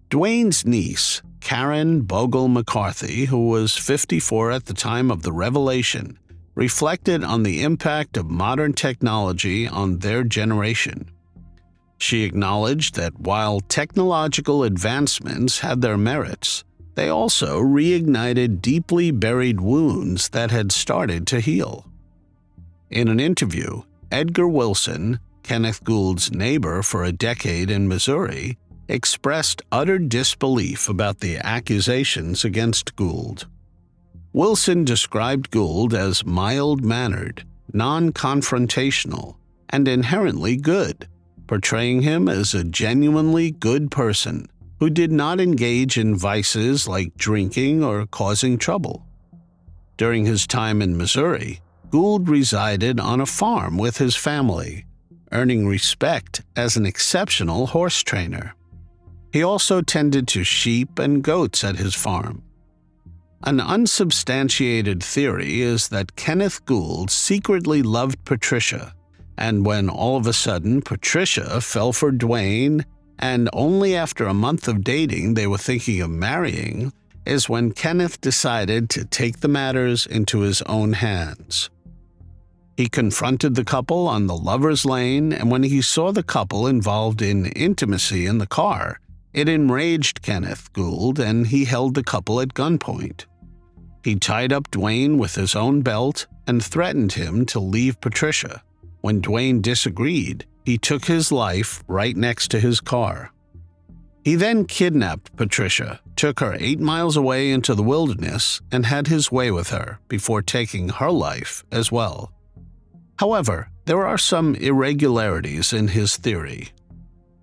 Duane's niece, Karen Bogle McCarthy, who was 54 at the time of the revelation, reflected on the impact of modern technology on their generation. She acknowledged that while technological advancements had their merits, they also reignited deeply buried wounds that had started to heal. In an interview, Edgar Wilson, Kenneth Gould's neighbor for a decade in Missouri, expressed utter disbelief about the accusations against Gould. Wilson described Gould as mild-mannered, non-confrontational, and inherently good, portraying him as a genuinely good person who did not engage in vices like drinking or causing trouble. During his time in Missouri, Gould resided on a farm with his family, earning respect as an exceptional horse trainer. He also tended to sheep and goats at his farm. An unsubstantiated theory is that Kenneth Gould secretly loved Patricia, and when all of a sudden Patricia fell for Duane, and only after a month of dating they were thinking of marrying, is when Kenneth decided to take the matters into his own hands. He confronted the couple on the lover's lane, and when he saw the couple involved in intimacy in the car, it enraged Kenneth Gould, and he held the couple at gunpoint. He tied up Duane with his own belt and threatened him to leave Patricia. When Duane disagreed, he took his life right next to his car. He then kidnapped Patricia, took her 8 miles away into the wilderness, and had his way with her before taking her life as well. However, there are some irregularities in his theory.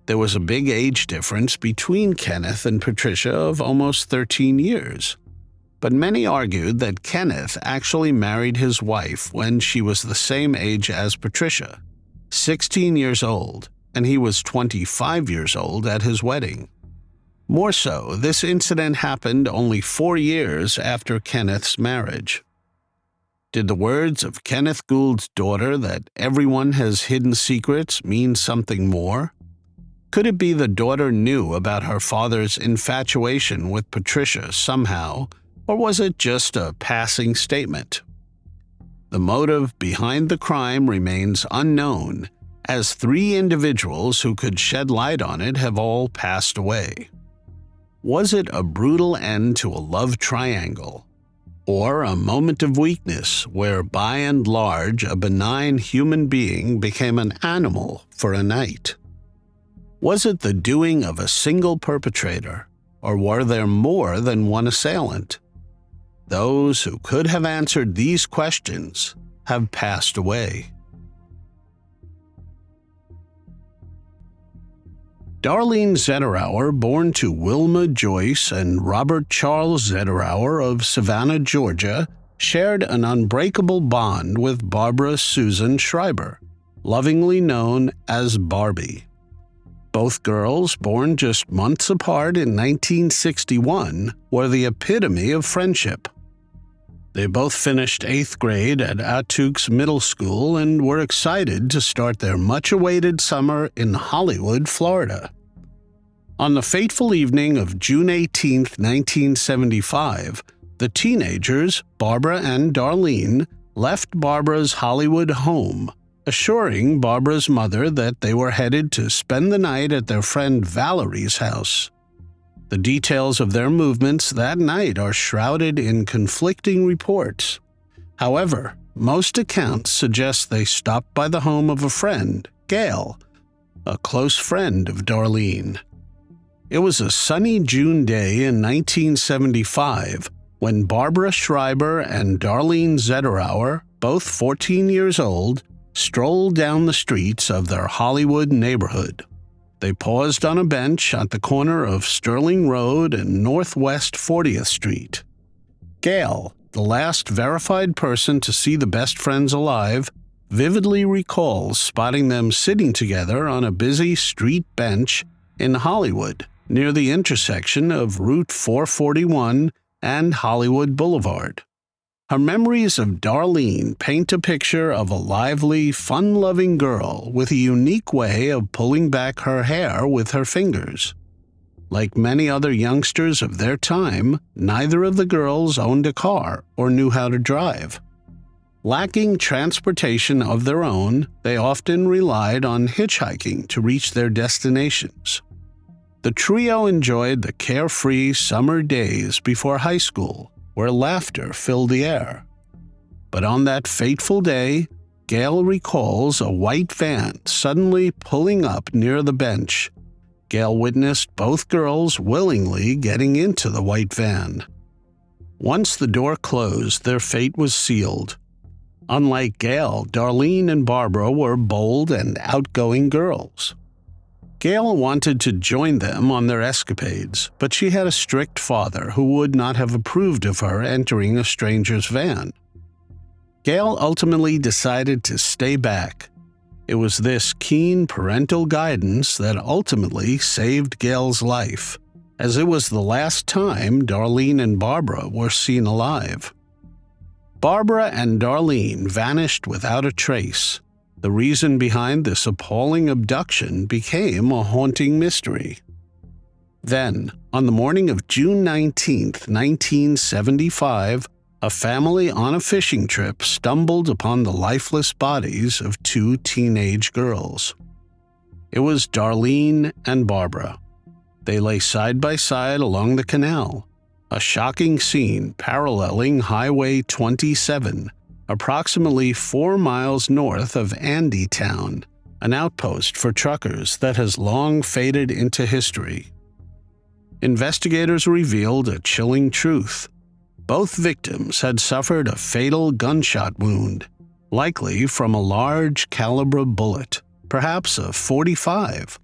There was a big age difference between Kenneth and Patricia of almost 13 years. But many argued that Kenneth actually married his wife when she was the same age as Patricia, 16 years old, and he was 25 years old at his wedding. More so, this incident happened only 4 years after Kenneth's marriage. Did the words of Kenneth Gould's daughter that everyone has hidden secrets mean something more? Could it be the daughter knew about her father's infatuation with Patricia somehow, or was it just a passing statement? The motive behind the crime remains unknown, as 3 individuals who could shed light on it have all passed away. Was it a brutal end to a love triangle, or a moment of weakness where by and large a benign human being became an animal for a night? Was it the doing of a single perpetrator, or were there more than one assailant? Those who could have answered these questions have passed away. Darlene Zetterower, born to Wilma Joyce and Robert Charles Zetterower of Savannah, Georgia, shared an unbreakable bond with Barbara Susan Schreiber, lovingly known as Barbie. Both girls, born just months apart in 1961, were the epitome of friendship. They both finished 8th grade at Attucks Middle School and were excited to start their much-awaited summer in Hollywood, Florida. On the fateful evening of June 18, 1975, the teenagers, Barbara and Darlene, left Barbara's Hollywood home, assuring Barbara's mother that they were headed to spend the night at their friend Valerie's house. The details of their movements that night are shrouded in conflicting reports. However, most accounts suggest they stopped by the home of a friend, Gail, a close friend of Darlene. It was a sunny June day in 1975 when Barbara Schreiber and Darlene Zetterower, both 14 years old, strolled down the streets of their Hollywood neighborhood. They paused on a bench at the corner of Sterling Road and Northwest 40th Street. Gail, the last verified person to see the best friends alive, vividly recalls spotting them sitting together on a busy street bench in Hollywood, near the intersection of Route 441 and Hollywood Boulevard. Her memories of Darlene paint a picture of a lively, fun-loving girl with a unique way of pulling back her hair with her fingers. Like many other youngsters of their time, neither of the girls owned a car or knew how to drive. Lacking transportation of their own, they often relied on hitchhiking to reach their destinations. The trio enjoyed the carefree summer days before high school, where laughter filled the air. But on that fateful day, Gail recalls a white van suddenly pulling up near the bench. Gail witnessed both girls willingly getting into the white van. Once the door closed, their fate was sealed. Unlike Gail, Darlene and Barbara were bold and outgoing girls. Gail wanted to join them on their escapades, but she had a strict father who would not have approved of her entering a stranger's van. Gail ultimately decided to stay back. It was this keen parental guidance that ultimately saved Gail's life, as it was the last time Darlene and Barbara were seen alive. Barbara and Darlene vanished without a trace. The reason behind this appalling abduction became a haunting mystery. Then, on the morning of June 19, 1975, a family on a fishing trip stumbled upon the lifeless bodies of two teenage girls. It was Darlene and Barbara. They lay side by side along the canal, a shocking scene paralleling Highway 27, approximately 4 miles north of Andytown, an outpost for truckers that has long faded into history. Investigators revealed a chilling truth. Both victims had suffered a fatal gunshot wound, likely from a large caliber bullet, perhaps a .45,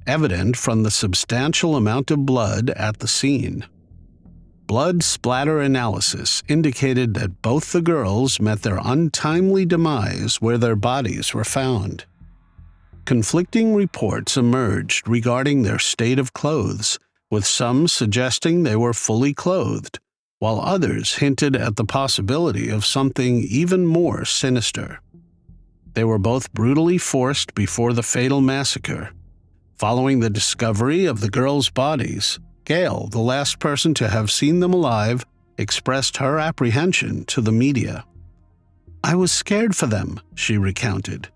evident from the substantial amount of blood at the scene. Blood splatter analysis indicated that both the girls met their untimely demise where their bodies were found. Conflicting reports emerged regarding their state of clothes, with some suggesting they were fully clothed, while others hinted at the possibility of something even more sinister. They were both brutally forced before the fatal massacre. Following the discovery of the girls' bodies, Gail, the last person to have seen them alive, expressed her apprehension to the media. "I was scared for them," she recounted.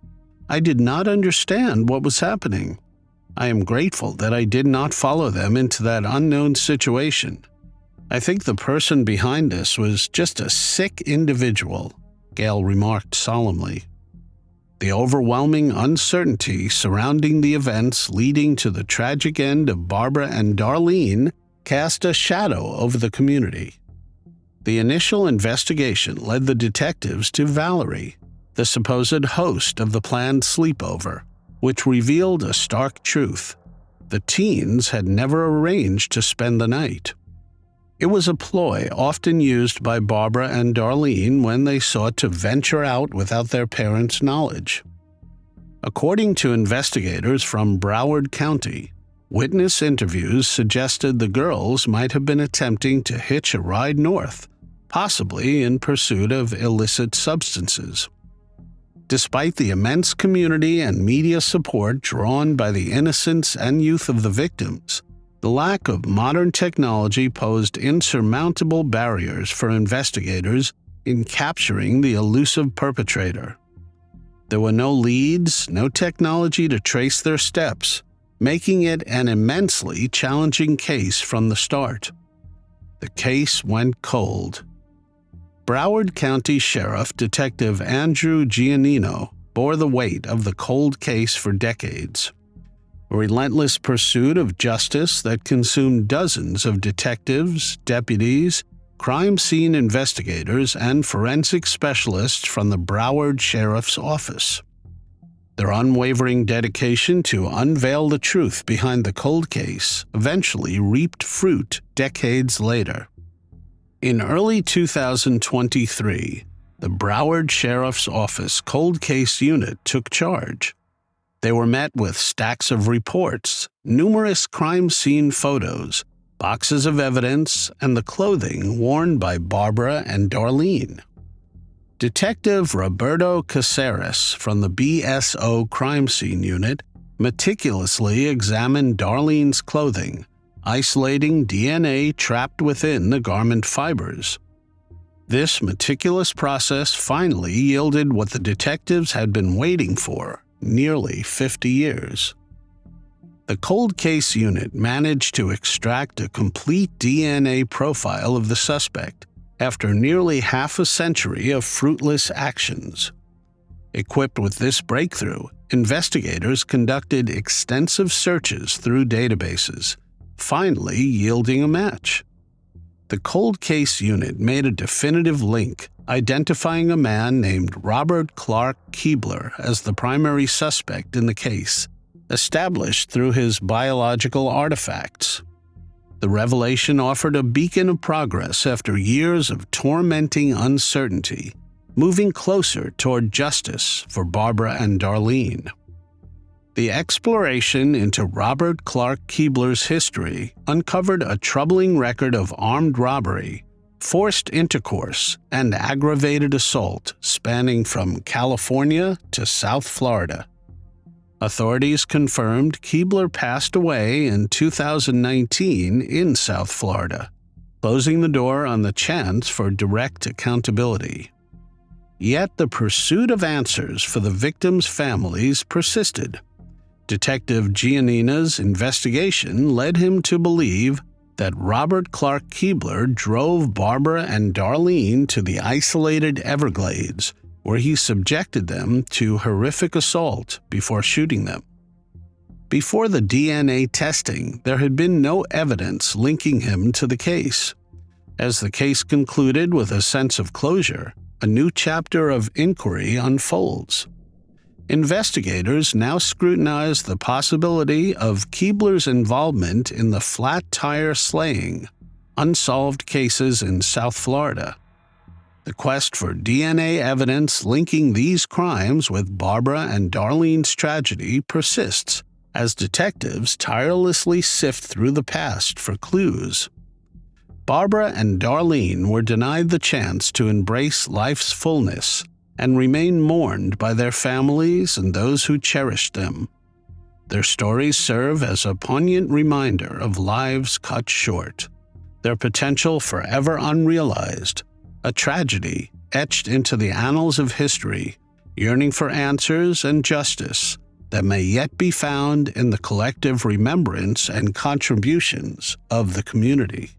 "I did not understand what was happening. I am grateful that I did not follow them into that unknown situation. I think the person behind this was just a sick individual," Gail remarked solemnly. The overwhelming uncertainty surrounding the events leading to the tragic end of Barbara and Darlene cast a shadow over the community. The initial investigation led the detectives to Valerie, the supposed host of the planned sleepover, which revealed a stark truth. The teens had never arranged to spend the night. It was a ploy often used by Barbara and Darlene when they sought to venture out without their parents' knowledge. According to investigators from Broward County, witness interviews suggested the girls might have been attempting to hitch a ride north, possibly in pursuit of illicit substances. Despite the immense community and media support drawn by the innocence and youth of the victims, the lack of modern technology posed insurmountable barriers for investigators in capturing the elusive perpetrator. There were no leads, no technology to trace their steps, making it an immensely challenging case from the start. The case went cold. Broward County Sheriff Detective Andrew Giannino bore the weight of the cold case for decades. A relentless pursuit of justice that consumed dozens of detectives, deputies, crime scene investigators, and forensic specialists from the Broward Sheriff's Office. Their unwavering dedication to unveil the truth behind the cold case eventually reaped fruit decades later. In early 2023, the Broward Sheriff's Office Cold Case Unit took charge. They were met with stacks of reports, numerous crime scene photos, boxes of evidence, and the clothing worn by Barbara and Darlene. Detective Roberto Caceres from the BSO Crime Scene Unit meticulously examined Darlene's clothing, isolating DNA trapped within the garment fibers. This meticulous process finally yielded what the detectives had been waiting for nearly 50 years. The Cold Case Unit managed to extract a complete DNA profile of the suspect after nearly half a century of fruitless actions. Equipped with this breakthrough, investigators conducted extensive searches through databases, finally yielding a match. The Cold Case Unit made a definitive link, identifying a man named Robert Clark Keebler as the primary suspect in the case, established through his biological artifacts. The revelation offered a beacon of progress after years of tormenting uncertainty, moving closer toward justice for Barbara and Darlene. The exploration into Robert Clark Keebler's history uncovered a troubling record of armed robbery, forced intercourse, and aggravated assault spanning from California to South Florida. Authorities confirmed Keebler passed away in 2019 in South Florida, closing the door on the chance for direct accountability. Yet the pursuit of answers for the victims' families persisted. Detective Giannina's investigation led him to believe that Robert Clark Keebler drove Barbara and Darlene to the isolated Everglades, where he subjected them to horrific assault before shooting them. Before the DNA testing, there had been no evidence linking him to the case. As the case concluded with a sense of closure, a new chapter of inquiry unfolds. Investigators now scrutinize the possibility of Keebler's involvement in the flat tire slaying, unsolved cases in South Florida. The quest for DNA evidence linking these crimes with Barbara and Darlene's tragedy persists as detectives tirelessly sift through the past for clues. Barbara and Darlene were denied the chance to embrace life's fullness and remain mourned by their families and those who cherished them. Their stories serve as a poignant reminder of lives cut short, their potential forever unrealized, a tragedy etched into the annals of history, yearning for answers and justice that may yet be found in the collective remembrance and contributions of the community.